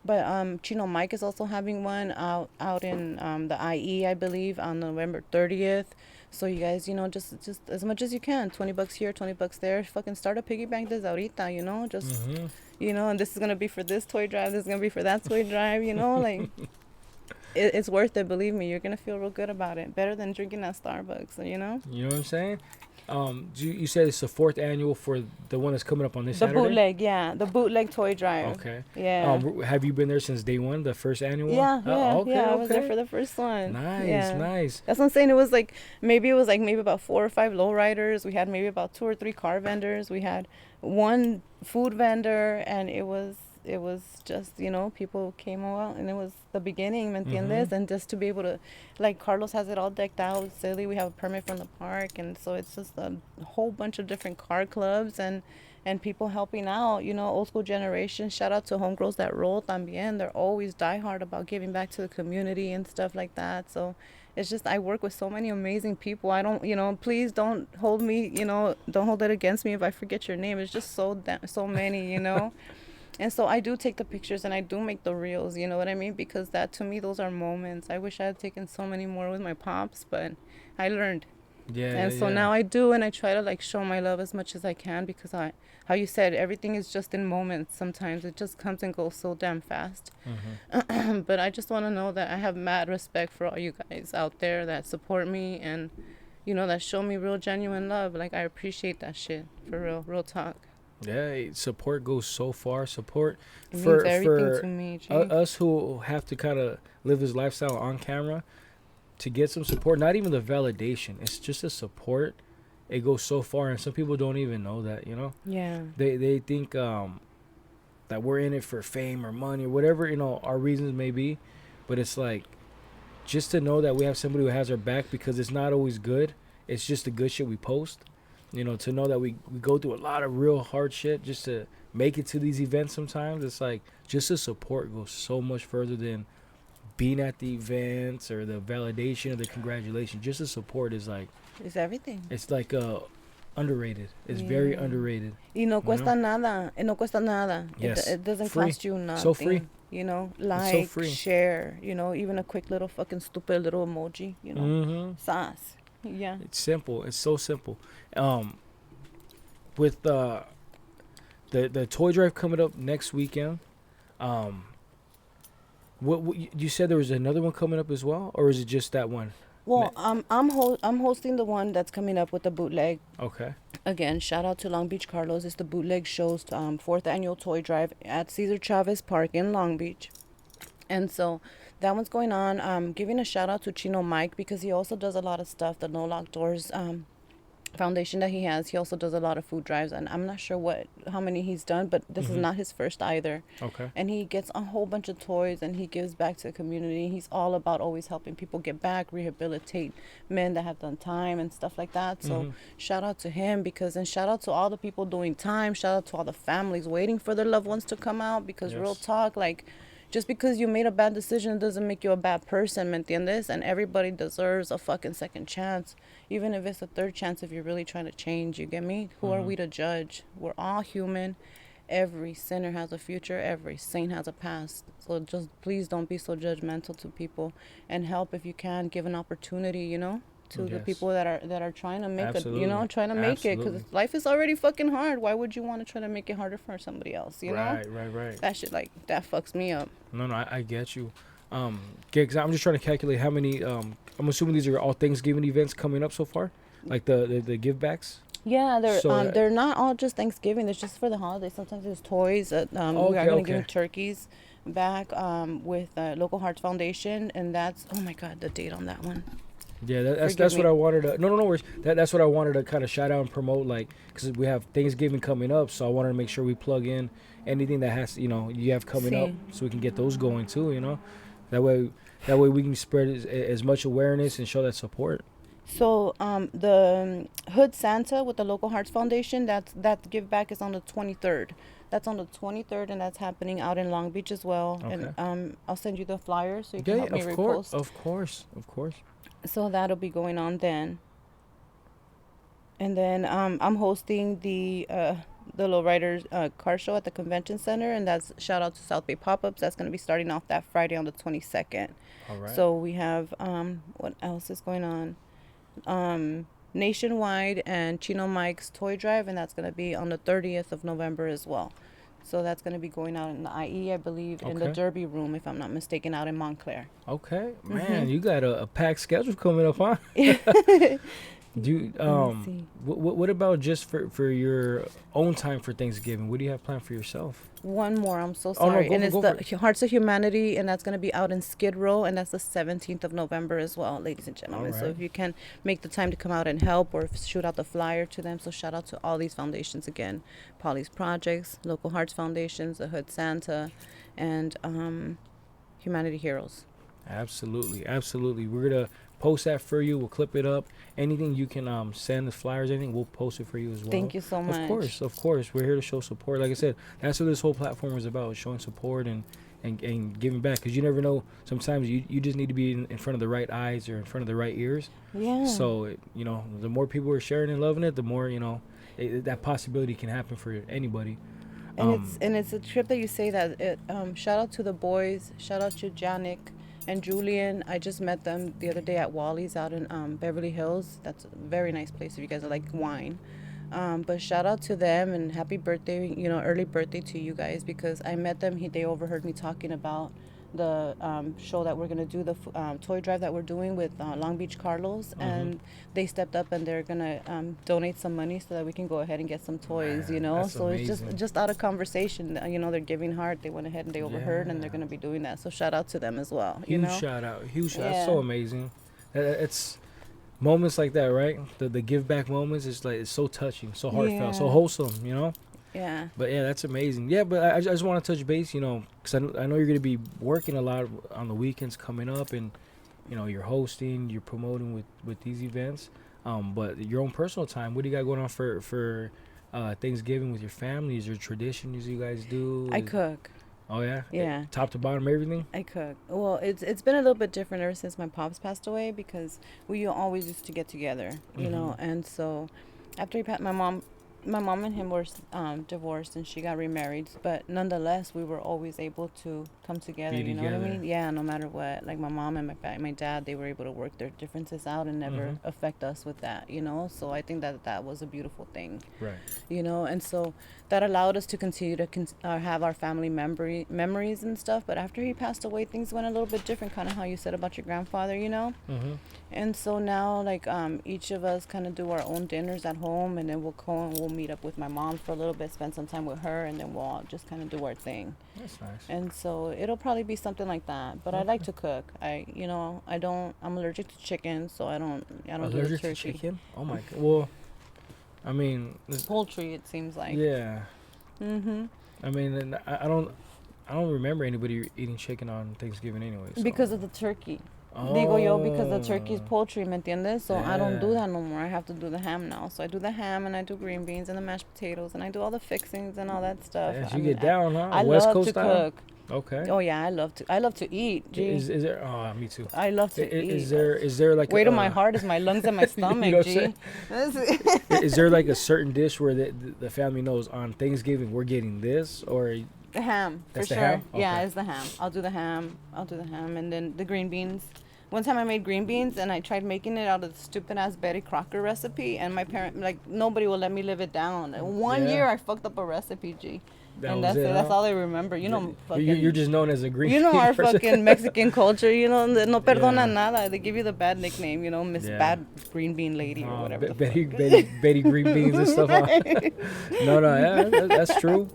S2: But Chino Mike is also having one out in the IE, I believe, on November 30th. So you guys, just as much as you can, $20 here, $20 there. Fucking start a piggy bank desde ahorita, just, and this is going to be for this toy drive. This is going to be for that toy drive, like, it's worth it. Believe me, you're going to feel real good about it. Better than drinking at Starbucks,
S1: You know what I'm saying? You said it's the 4th annual for the one that's coming up on this Saturday?
S2: The bootleg, yeah. The bootleg toy drive.
S1: Okay.
S2: Yeah.
S1: Have you been there since day one, the first annual?
S2: Yeah,
S1: okay.
S2: I was there for the first one.
S1: Nice.
S2: That's what I'm saying. It was maybe about 4 or 5 lowriders. We had maybe about 2 or 3 car vendors. We had one food vendor, and it was just, people came out, and it was the beginning, ¿me entiendes? And just to be able to, like, Carlos has it all decked out. Silly, we have a permit from the park, and so it's just a whole bunch of different car clubs and people helping out, old school generation. Shout out to Homegirls That Roll también. They're always diehard about giving back to the community and stuff like that. So it's just, I work with so many amazing people. I don't, please don't hold me, don't hold it against me if I forget your name. It's just so many, And so I do take the pictures and I do make the reels, you know what I mean? Because that, to me, those are moments. I wish I had taken so many more with my pops, but I learned.
S1: Yeah.
S2: And so now I do, and I try to show my love as much as I can, because how you said, everything is just in moments. Sometimes it just comes and goes so damn fast. But I just want to know that I have mad respect for all you guys out there that support me and, that show me real genuine love. Like, I appreciate that shit, for real talk.
S1: Yeah, support goes so far. Support
S2: means
S1: for
S2: everything to me,
S1: us who have to kind of live this lifestyle on camera, to get some support. Not even the validation. It's just a support. It goes so far, and some people don't even know that.
S2: Yeah.
S1: They think that we're in it for fame or money or whatever our reasons may be, but it's like, just to know that we have somebody who has our back, because it's not always good. It's just the good shit we post. You know, to know that we go through a lot of real hard shit just to make it to these events sometimes. It's like just the support goes so much further than being at the events or the validation or the congratulations. Just the support is like,
S2: It's everything.
S1: it's like underrated. It's very underrated.
S2: Y no
S1: You
S2: cuesta
S1: know?
S2: nada. It no cuesta nada.
S1: Yes.
S2: It doesn't
S1: Free.
S2: cost you nothing.
S1: So free.
S2: You know,
S1: so
S2: like,
S1: free.
S2: share, you know, even a quick little fucking stupid little emoji, you know.
S1: Mm-hmm.
S2: Sass. Yeah.
S1: It's simple. It's so simple. With the toy drive coming up next weekend, what you said there was another one coming up as well, or is it just that one?
S2: Well, I'm hosting the one that's coming up with the bootleg.
S1: Okay.
S2: Again, shout out to Long Beach Carlos. It's the bootleg show's 4th annual toy drive at Cesar Chavez Park in Long Beach. And so that one's going on. Giving a shout out to Chino Mike because he also does a lot of stuff. The No Lock Doors foundation that he has. He also does a lot of food drives, and I'm not sure how many he's done, but this is not his first either.
S1: Okay.
S2: And he gets a whole bunch of toys, and he gives back to the community. He's all about always helping people get back, rehabilitate men that have done time and stuff like that. So shout out to him and shout out to all the people doing time. Shout out to all the families waiting for their loved ones to come out because real talk, like, just because you made a bad decision doesn't make you a bad person, ¿me entiendes? And everybody deserves a fucking second chance, even if it's a third chance if you're really trying to change, you get me? Who are we to judge? We're all human. Every sinner has a future. Every saint has a past. So just please don't be so judgmental to people and help if you can. Give an opportunity, you know, to the people that are trying to make trying to make it, because life is already fucking hard. Why would you want to try to make it harder for somebody else, you know?
S1: Right.
S2: That shit, like, that fucks me up.
S1: No, I get you. Cause I'm just trying to calculate how many. I'm assuming these are all Thanksgiving events coming up so far, like the give backs.
S2: Yeah, they're not all just Thanksgiving. It's just for the holidays. Sometimes there's toys. We are gonna give turkeys back with Local Hearts Foundation, and that's, oh my God, the date on that one.
S1: Yeah, that's what I wanted to. No worries. That's what I wanted to kind of shout out and promote, like, because we have Thanksgiving coming up, so I wanted to make sure we plug in anything that has, you have coming up, so we can get those going too. You know, that way we can spread as much awareness and show that support.
S2: So the Hood Santa with the Local Hearts Foundation, that give back is on the 23rd. That's on the 23rd, and that's happening out in Long Beach as well. Okay. And I'll send you the flyer so you can help me repost.
S1: Of course.
S2: So that'll be going on then. And then I'm hosting the Lowriders car show at the convention center, and that's shout out to South Bay Pop-Ups. That's going to be starting off that Friday on the 22nd.
S1: All right.
S2: So we have what else is going on? Nationwide and Chino Mike's toy drive, and that's going to be on the 30th of November as well. So that's going to be going out in the IE, I believe, in the Derby room, if I'm not mistaken, out in Montclair.
S1: Okay, man, you got a packed schedule coming up, huh? Do you, what about just for your own time for Thanksgiving? What do you have planned for yourself?
S2: One more, I'm so sorry. And it's the Hearts of Humanity, and that's going to be out in Skid Row, and that's the 17th of November as well, ladies and gentlemen. Right. So if you can make the time to come out and help or shoot out the flyer to them. So shout out to all these foundations again. Polly's Projects, Local Hearts Foundations, the Hood Santa, and Humanity Heroes. Absolutely.
S1: We're going to post that for you. We'll clip it up. Anything you can send the flyers, anything, we'll post it for you as well.
S2: Thank you so much.
S1: Of course. We're here to show support. Like I said, that's what this whole platform is about, showing support and giving back. Because you never know, sometimes you just need to be in front of the right eyes or in front of the right ears. Yeah. So, the more people are sharing and loving it, the more, that possibility can happen for anybody.
S2: And it's a trip that you say that. Shout out to the boys. Shout out to Janik and Julian. I just met them the other day at Wally's out in Beverly Hills. That's a very nice place if you guys like wine. But shout out to them and happy birthday, early birthday to you guys, because I met them. They overheard me talking about the show that we're going to do, the toy drive that we're doing with Long Beach Carlos. And they stepped up and they're going to donate some money so that we can go ahead and get some toys, So amazing. It's just out of conversation, they're giving heart. They went ahead and they overheard and they're going to be doing that. So shout out to them as well.
S1: Huge shout out. That's so amazing. It's moments like that, right? The give back moments is like, it's so touching, so heartfelt, so wholesome,
S2: Yeah.
S1: But yeah, that's amazing. Yeah, but I just want to touch base, because I know you're going to be working a lot on the weekends coming up, and you're hosting, you're promoting with these events. But your own personal time, what do you got going on for Thanksgiving with your family? Is there traditions you guys do?
S2: I cook.
S1: Oh yeah.
S2: Yeah.
S1: Top to bottom, everything.
S2: I cook. Well, it's been a little bit different ever since my pops passed away because we always used to get together, you know. And so after he passed, my mom and him were divorced, and she got remarried. But nonetheless, we were always able to come together.
S1: Be
S2: You know what I
S1: together.
S2: mean? Yeah, no matter what. Like my mom and my dad, they were able to work their differences out and never affect us with that. You know. So I think that was a beautiful thing.
S1: Right.
S2: You know, and so that allowed us to continue to have our family memories and stuff. But after he passed away, things went a little bit different, kind of how you said about your grandfather, you know. And so now, like, each of us kind of do our own dinners at home, and then we'll go and we'll meet up with my mom for a little bit, spend some time with her, and then we'll all just kind of do our thing.
S1: That's nice.
S2: And so it'll probably be something like that. But I like to cook. I'm allergic to chicken, so I don't do the
S1: Allergic to
S2: turkey.
S1: chicken? Oh my god. Well, I mean,
S2: Poultry, it seems like.
S1: yeah.
S2: Mm-hmm.
S1: I mean, and I don't remember anybody eating chicken on Thanksgiving anyway. So.
S2: Because of the turkey.
S1: Oh.
S2: Digo yo, because the turkey is poultry, ¿me entiendes? So I don't do
S1: Yeah.
S2: that no more. I have to do the ham now. So I do the ham, and I do green beans and the mashed potatoes, and I do all the fixings and all that stuff.
S1: Yeah,
S2: I
S1: you
S2: mean,
S1: get down, huh?
S2: I
S1: West
S2: love
S1: Coast
S2: to
S1: style?
S2: cook.
S1: Okay.
S2: Oh yeah, I love to eat. Gee.
S1: Is there? Oh, me too.
S2: I love to eat.
S1: Is there like
S2: Weight of my heart is my lungs and my stomach,
S1: know what
S2: G.
S1: I'm is there like a certain dish where the family knows on Thanksgiving we're getting this, or
S2: The ham,
S1: That's
S2: for
S1: the
S2: sure.
S1: ham?
S2: Yeah,
S1: Okay.
S2: it's the ham. I'll do the ham, and then the green beans. One time I made green beans, and I tried making it out of the stupid ass Betty Crocker recipe, and my parent, like, nobody will let me live it down. One
S1: Yeah.
S2: year I fucked up a recipe, G.
S1: that
S2: And
S1: was
S2: that's it.
S1: it?
S2: That's
S1: Huh?
S2: all they remember. You know, fucking.
S1: You're just known as a green.
S2: You know
S1: bean
S2: our
S1: person.
S2: fucking Mexican culture. You know, no perdona
S1: Yeah.
S2: nada. They give you the bad nickname. You know, Miss
S1: Yeah.
S2: Bad Green Bean Lady or
S1: Oh,
S2: whatever. the
S1: Betty,
S2: fuck.
S1: Betty green beans and stuff. Huh? No, yeah, that's true.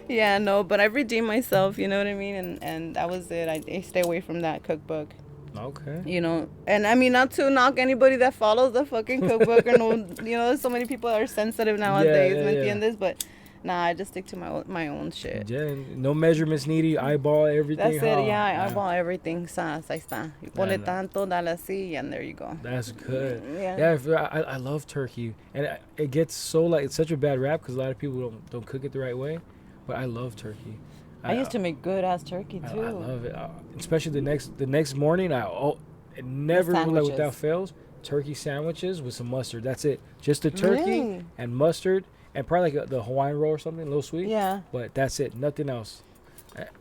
S2: Yeah, no, but I redeemed myself. You know what I mean? And that was it. I stay away from that cookbook.
S1: Okay.
S2: You know, and I mean, not to knock anybody that follows the fucking cookbook or no, you know, so many people are sensitive nowadays,
S1: yeah,
S2: ¿me
S1: yeah.
S2: entiendes? But nah, I just stick to my own shit.
S1: Yeah, no measurements needed. You eyeball everything.
S2: That's it.
S1: huh?
S2: Yeah, I eyeball everything. Sas, ahí está. Y ponle
S1: no.
S2: tanto, dale así, and there you go.
S1: That's good.
S2: Yeah.
S1: Yeah, I love turkey, and it gets so like it's such a bad rap because a lot of people don't cook it the right way, but I love turkey.
S2: I used to make good ass turkey too.
S1: I love it, especially the next morning. It never like
S2: sandwiches.
S1: without fails. Turkey sandwiches with some mustard. That's it. Just the turkey
S2: Really?
S1: and mustard, and probably like the Hawaiian roll or something, a little sweet.
S2: Yeah.
S1: But that's it. Nothing else.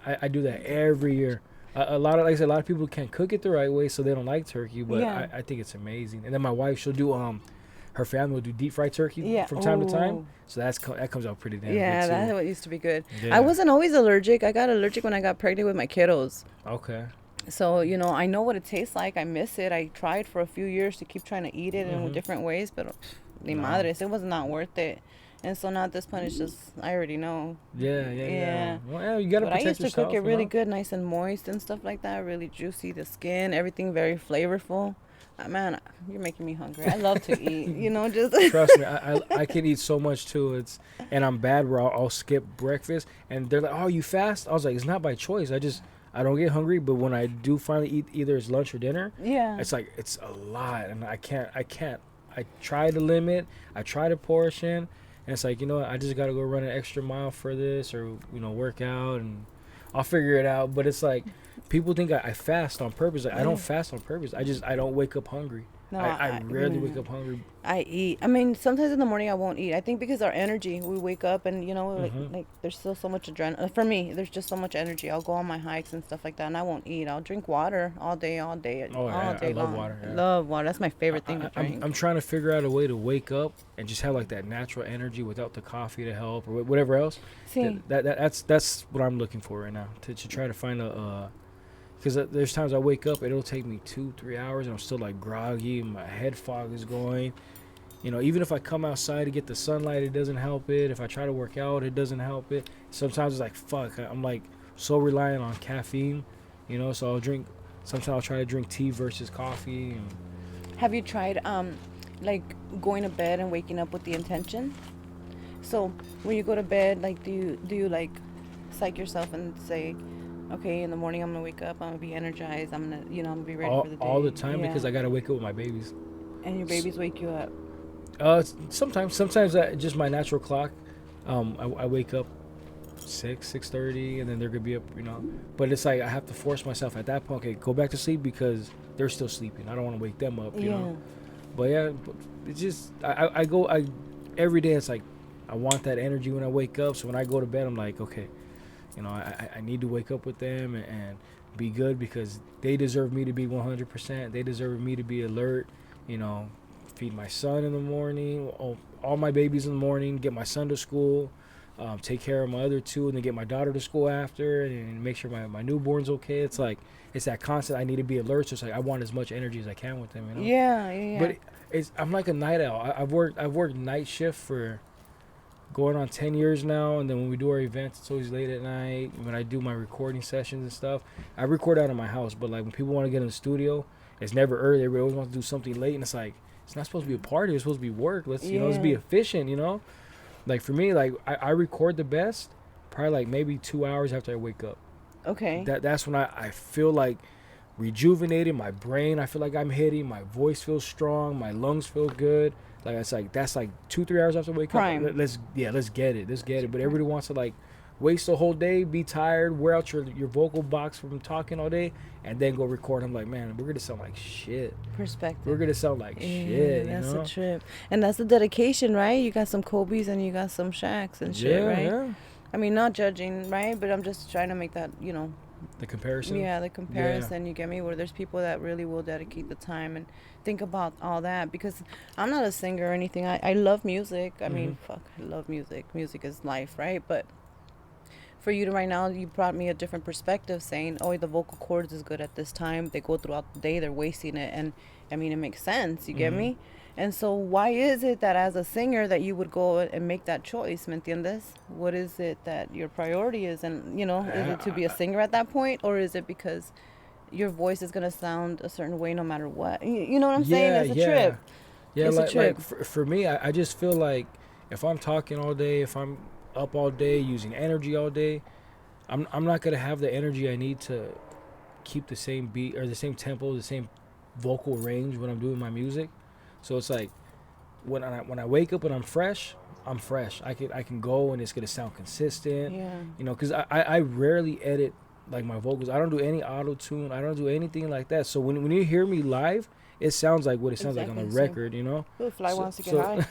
S1: I do that every year. A lot of, like I said, a lot of people can't cook it the right way, so they don't like turkey. But
S2: Yeah.
S1: I think it's amazing. And then my wife, she'll do her family will do deep fried turkey
S2: Yeah.
S1: from time to time.
S2: Ooh.
S1: So that comes out pretty damn
S2: Yeah,
S1: good
S2: that's
S1: too.
S2: what used to be good.
S1: Yeah.
S2: I wasn't always allergic. I got allergic when I got pregnant with my kiddos.
S1: Okay.
S2: So, you know, I know what it tastes like. I miss it. I tried for a few years to keep trying to eat it in different ways, but ni
S1: No.
S2: madres, it was not worth it. And so now at this point, it's just, I already know.
S1: Yeah.
S2: Yeah.
S1: Well, yeah, you gotta
S2: But I
S1: protect
S2: used to
S1: yourself.
S2: cook it
S1: you
S2: really
S1: know?
S2: good, nice and moist and stuff like that. Really juicy, the skin, everything very flavorful. Man, you're making me hungry. I love to eat, you know, just.
S1: Trust me, I can eat so much too. And I'm bad where I'll skip breakfast, and they're like, "Oh, you fast?" I was like, "It's not by choice. I don't get hungry, but when I do finally eat either it's lunch or dinner,
S2: Yeah.
S1: it's like it's a lot, and I can't. I try to limit, I try to portion, and it's like, you know what, I just gotta go run an extra mile for this, or work out, and I'll figure it out. But it's like people think I fast on purpose. Like, I don't fast on purpose. I don't wake up hungry.
S2: No,
S1: I rarely wake up hungry.
S2: I eat. I mean, sometimes in the morning I won't eat. I think because our energy, we wake up and, you know, like there's still so much adrenaline. For me, there's just so much energy. I'll go on my hikes and stuff like that, and I won't eat. I'll drink water all day,
S1: Oh,
S2: all
S1: yeah,
S2: day
S1: I love
S2: long.
S1: water,
S2: I
S1: yeah.
S2: love water. That's my favorite thing to drink.
S1: I'm trying to figure out a way to wake up and just have like that natural energy without the coffee to help or whatever else.
S2: See,
S1: That's what I'm looking for right now, to try to find because there's times I wake up and it'll take me 2-3 hours and I'm still like groggy and my head fog is going. You know, even if I come outside to get the sunlight, it doesn't help it. If I try to work out, it doesn't help it. Sometimes it's like, fuck, I'm like so reliant on caffeine, you know, so sometimes I'll try to drink tea versus coffee. And
S2: have you tried like going to bed and waking up with the intention? So when you go to bed, like do you like psych yourself and say, okay, in the morning I'm gonna wake up, I'm gonna be energized, I'm gonna be ready for the day.
S1: all the time
S2: Yeah.
S1: because I gotta wake up with my babies.
S2: And your babies wake you up.
S1: Sometimes just my natural clock. I wake up 6:30, and then they're gonna be up, But it's like I have to force myself at that point. Okay, go back to sleep because they're still sleeping. I don't want to wake them up,
S2: Yeah.
S1: But yeah, it's just I every day. It's like I want that energy when I wake up. So when I go to bed, I'm like, okay, I need to wake up with them and be good because they deserve me to be 100%. They deserve me to be alert. You know, feed my son in the morning, all my babies in the morning, get my son to school, take care of my other two, and then get my daughter to school after, and make sure my newborn's okay. It's like it's that constant. I need to be alert. So it's like I want as much energy as I can with them.
S2: Yeah.
S1: But I'm like a night owl. I've worked night shift for going on 10 years now, and then when we do our events, it's always late at night. When I do my recording sessions and stuff, I record out of my house, but like when people want to get in the studio, it's never early. Everybody always wants to do something late, and it's like it's not supposed to be a party. It's supposed to be work. Let's be efficient. Like for me, like I record the best probably like maybe 2 hours after I wake up.
S2: Okay.
S1: That's when I feel like rejuvenated. My brain, I feel like I'm hitting. My voice feels strong. My lungs feel good. Like that's like 2-3 hours after I wake
S2: Prime.
S1: up. Let's get it. But everybody wants to like waste the whole day, be tired, wear out your vocal box from talking all day, and then go record. I'm like, man, we're gonna sound like shit.
S2: Perspective.
S1: We're gonna sound like shit.
S2: That's a trip, and that's the dedication, right? You got some Kobe's and you got some Shaqs and shit, right?
S1: Yeah.
S2: I mean, not judging, right? But I'm just trying to make that,
S1: The comparison.
S2: Yeah, the comparison. You get me? Where there's people that really will dedicate the time and think about all that, because I'm not a singer or anything. I love music. I mean, I love music. Music is life, right? But for you to right now, you brought me a different perspective, saying, oh, the vocal cords is good at this time. They go throughout the day, they're wasting it. And I mean, it makes sense. You get me? And so why is it that as a singer that you would go and make that choice? ¿Me entiendes? What is it that your priority is? And, is it to be a singer at that point? Or is it because your voice is going to sound a certain way no matter what? You know what I'm saying? It's a trip.
S1: Yeah,
S2: it's
S1: like,
S2: a trip.
S1: For me, I just feel like if I'm talking all day, if I'm up all day, using energy all day, I'm not going to have the energy I need to keep the same beat or the same tempo, the same vocal range when I'm doing my music. So it's like when I wake up and I'm fresh. I can go and it's gonna sound consistent.
S2: Yeah.
S1: Because I rarely edit like my vocals. I don't do any auto tune. I don't do anything like that. So when you hear me live, it sounds like what it sounds like on the record.
S2: Ooh, Fly wants to get high.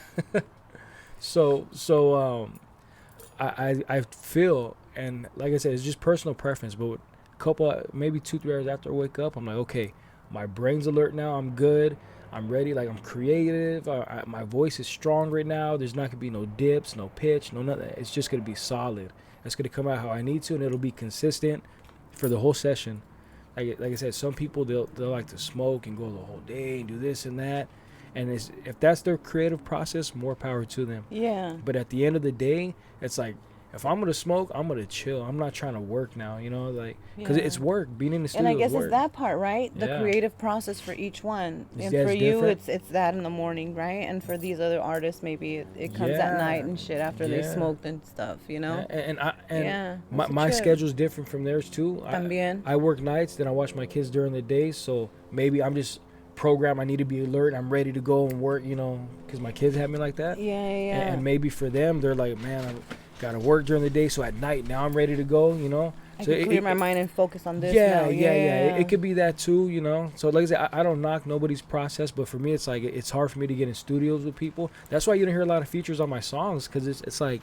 S1: I feel, and like I said, it's just personal preference. But maybe 2-3 hours after I wake up, I'm like, okay, my brain's alert now. I'm good. I'm ready, like I'm creative. My voice is strong right now. There's not gonna be no dips, no pitch, no nothing. It's just gonna be solid. It's gonna come out how I need to, and it'll be consistent for the whole session. Like I said, some people they'll like to smoke and go the whole day and do this and that, and if that's their creative process, more power to them.
S2: Yeah.
S1: But at the end of the day, it's like, if I'm gonna smoke, I'm gonna chill. I'm not trying to work now, because it's work. Being in the studio,
S2: and I guess
S1: is work.
S2: it's that part, right? The
S1: Yeah.
S2: creative process for each one. And
S1: Yeah,
S2: for
S1: it's
S2: you,
S1: different.
S2: it's that in the morning, right? And for these other artists, maybe it comes at night and shit after they smoked and stuff,
S1: And
S2: Yeah,
S1: my
S2: that's a trip.
S1: schedule's different from theirs too.
S2: También.
S1: I work nights, then I watch my kids during the day. So maybe I'm just programmed. I need to be alert. I'm ready to go and work, because my kids have me like that.
S2: Yeah.
S1: And maybe for them, they're like, man, I gotta work during the day, so at night now I'm ready to go.
S2: I
S1: So
S2: can clear my mind and focus on this
S1: Yeah.
S2: now.
S1: It could be that too. So like I said, I don't knock nobody's process, but for me, it's like it's hard for me to get in studios with people. That's why you don't hear a lot of features on my songs, because it's like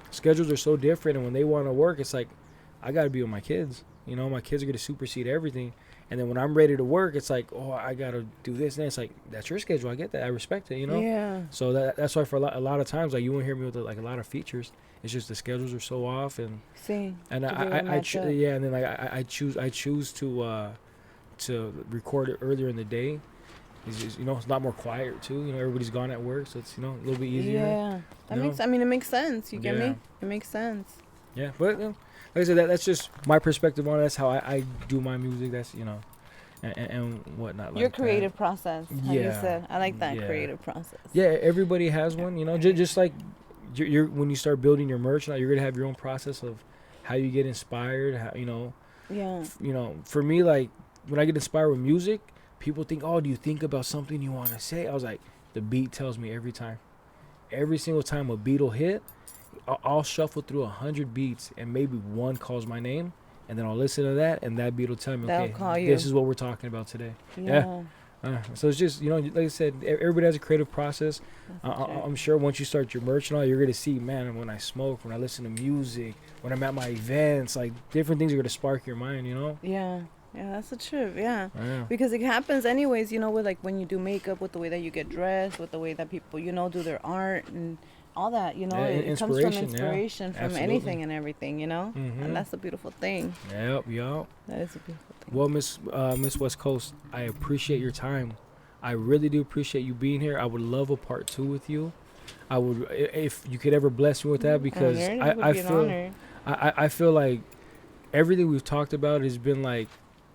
S1: schedules are so different, and when they want to work, it's like I gotta be with my kids. My kids are gonna supersede everything. And then when I'm ready to work, it's like, oh, I gotta do this. And it's like, that's your schedule. I get that. I respect it.
S2: Yeah.
S1: So that's why for a lot of times, like, you won't hear me with like a lot of features. It's just the schedules are so off, and
S2: See.
S1: and and then like I choose to record it earlier in the day. It's just, it's a lot more quiet too. Everybody's gone at work, so it's a little bit easier.
S2: Yeah. It makes sense. You get me? It makes sense.
S1: Yeah, but like I said, that's just my perspective on it. That's how I do my music. That's and whatnot.
S2: Your
S1: like
S2: creative process. How you
S1: Yeah.
S2: said. I like that
S1: Yeah.
S2: creative process.
S1: Yeah, everybody has one. Just like you're when you start building your merch, now you're gonna have your own process of how you get inspired. How
S2: Yeah.
S1: for me, like when I get inspired with music, people think, oh, do you think about something you want to say? I was like, the beat tells me every time. Every single time a beat will hit, I'll shuffle through 100 beats and maybe one calls my name, and then I'll listen to that, and that beat will tell me,
S2: They'll
S1: okay,
S2: call you.
S1: this is what we're talking about today. Yeah. So it's just, like I said, everybody has a creative process. I'm sure once you start your merch and all, you're going to see, man, when I smoke, when I listen to music, when I'm at my events, like different things are going to spark your mind,
S2: Yeah, that's the truth. Yeah,
S1: Yeah.
S2: because it happens anyways. With like when you do makeup, with the way that you get dressed, with the way that people do their art and all that. It comes from inspiration from
S1: Absolutely.
S2: anything and everything.
S1: Mm-hmm.
S2: And that's a beautiful thing.
S1: Yep.
S2: That is a beautiful thing.
S1: Well, Miss West Coast, I appreciate your time. I really do appreciate you being here. I would love a part 2 with you. I would, if you could ever bless me with that, because I feel like everything we've talked about has been like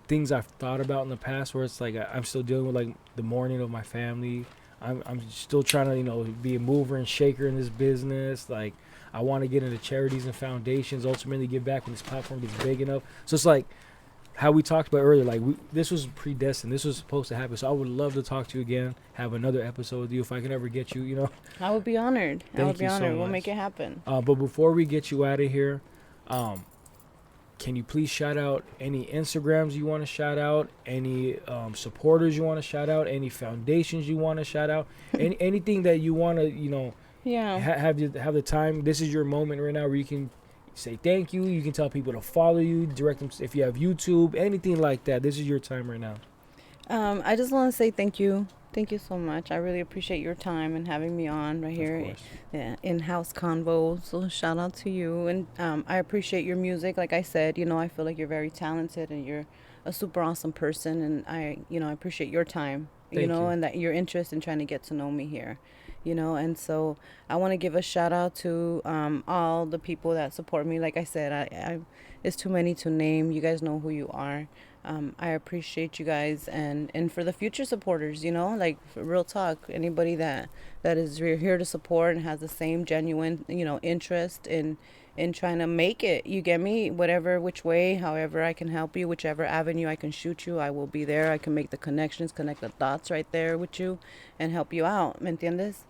S1: things I've thought about in the past, where it's like I'm still dealing with like the mourning of my family. I'm still trying to be a mover and shaker in this business. Like I want to get into charities and foundations, ultimately give back when this platform gets big enough. So it's like how we talked about earlier, like this was predestined. This was supposed to happen. So I would love to talk to you again, have another episode with you if I can ever get you,
S2: I would be honored.
S1: Thank you so
S2: We'll
S1: much.
S2: make it happen.
S1: But before we get you out of here, can you please shout out any Instagrams you want to shout out, any supporters you want to shout out, any foundations you want to shout out, anything that you want to, have the time. This is your moment right now where you can say thank you. You can tell people to follow you, direct them if you have YouTube, anything like that. This is your time right now.
S2: I just want to say thank you. Thank you so much. I really appreciate your time and having me on right here. In House Convos. So shout out to you. And I appreciate your music. Like I said, I feel like you're very talented and you're a super awesome person. And I appreciate your time,
S1: Thank you.
S2: and that your interest in trying to get to know me here. And so I want to give a shout out to all the people that support me. Like I said, I it's too many to name. You guys know who you are. I appreciate you guys, and for the future supporters, like real talk, anybody that is here to support and has the same genuine, interest in trying to make it. You get me? Whatever, which way, however I can help you, whichever avenue I can shoot you, I will be there. I can make the connections, connect the dots right there with you, and help you out. ¿Me entiendes?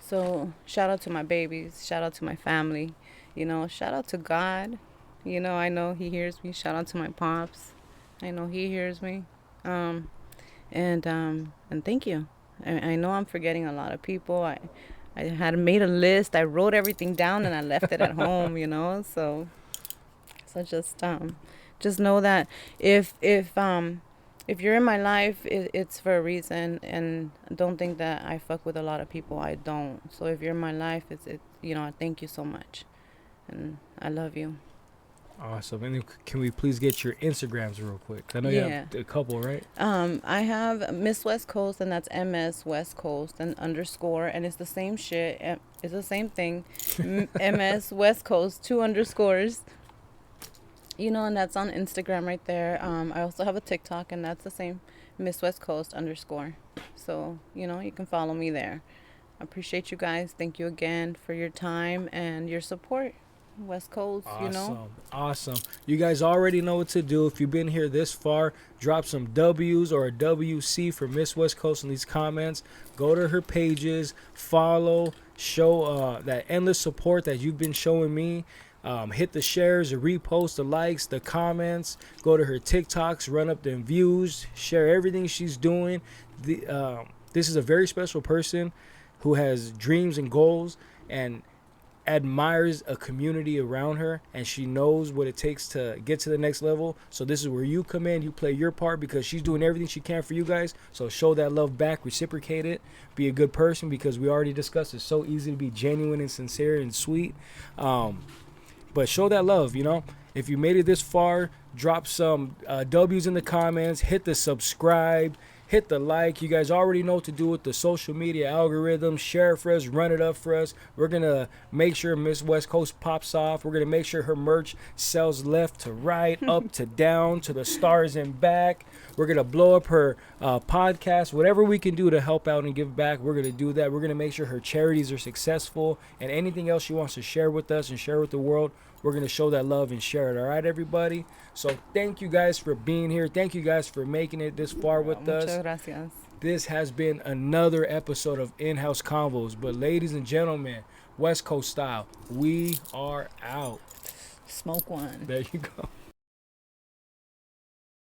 S2: So shout out to my babies, shout out to my family, shout out to God. I know he hears me. Shout out to my pops. I know he hears me. And thank you. I know I'm forgetting a lot of people. I had made a list. I wrote everything down and I left it at home, So just know that if you're in my life, it's for a reason, and don't think that I fuck with a lot of people. I don't. So if you're in my life, I thank you so much, and I love you.
S1: Awesome. And can we please get your Instagrams real quick? I know you have a couple, right?
S2: I have Miss West Coast, and that's MS West Coast and _ and it's the same shit. It's the same thing. MS West Coast 2 underscores. And that's on Instagram right there. I also have a TikTok, and that's the same, Miss West Coast _ So, you can follow me there. I appreciate you guys. Thank you again for your time and your support. West Coast,
S1: Awesome. You guys already know what to do. If you've been here this far, drop some W's or a WC for Miss West Coast in these comments. Go to her pages, follow, show that endless support that you've been showing me. Hit the shares, the reposts, the likes, the comments. Go to her TikToks, run up them views, share everything she's doing. This is a very special person who has dreams and goals and admires a community around her, and she knows what it takes to get to the next level. So this is where you come in. You play your part because she's doing everything she can for you guys. So show that love back, reciprocate it, be a good person, because we already discussed it's so easy to be genuine and sincere and sweet. But show that love, If you made it this far, drop some W's in the comments, hit the subscribe, hit the like. You guys already know what to do with the social media algorithm. Share it for us, run it up for us. We're going to make sure Miss West Coast pops off. We're going to make sure her merch sells left to right, up to down, to the stars and back. We're going to blow up her podcast. Whatever we can do to help out and give back, we're going to do that. We're going to make sure her charities are successful, and anything else she wants to share with us and share with the world, we're going to show that love and share it. All right, everybody? So thank you guys for being here. Thank you guys for making it this far with us.
S2: Muchas gracias.
S1: This has been another episode of In House Convos. But ladies and gentlemen, West Coast style, we are out.
S2: Smoke one.
S1: There you go.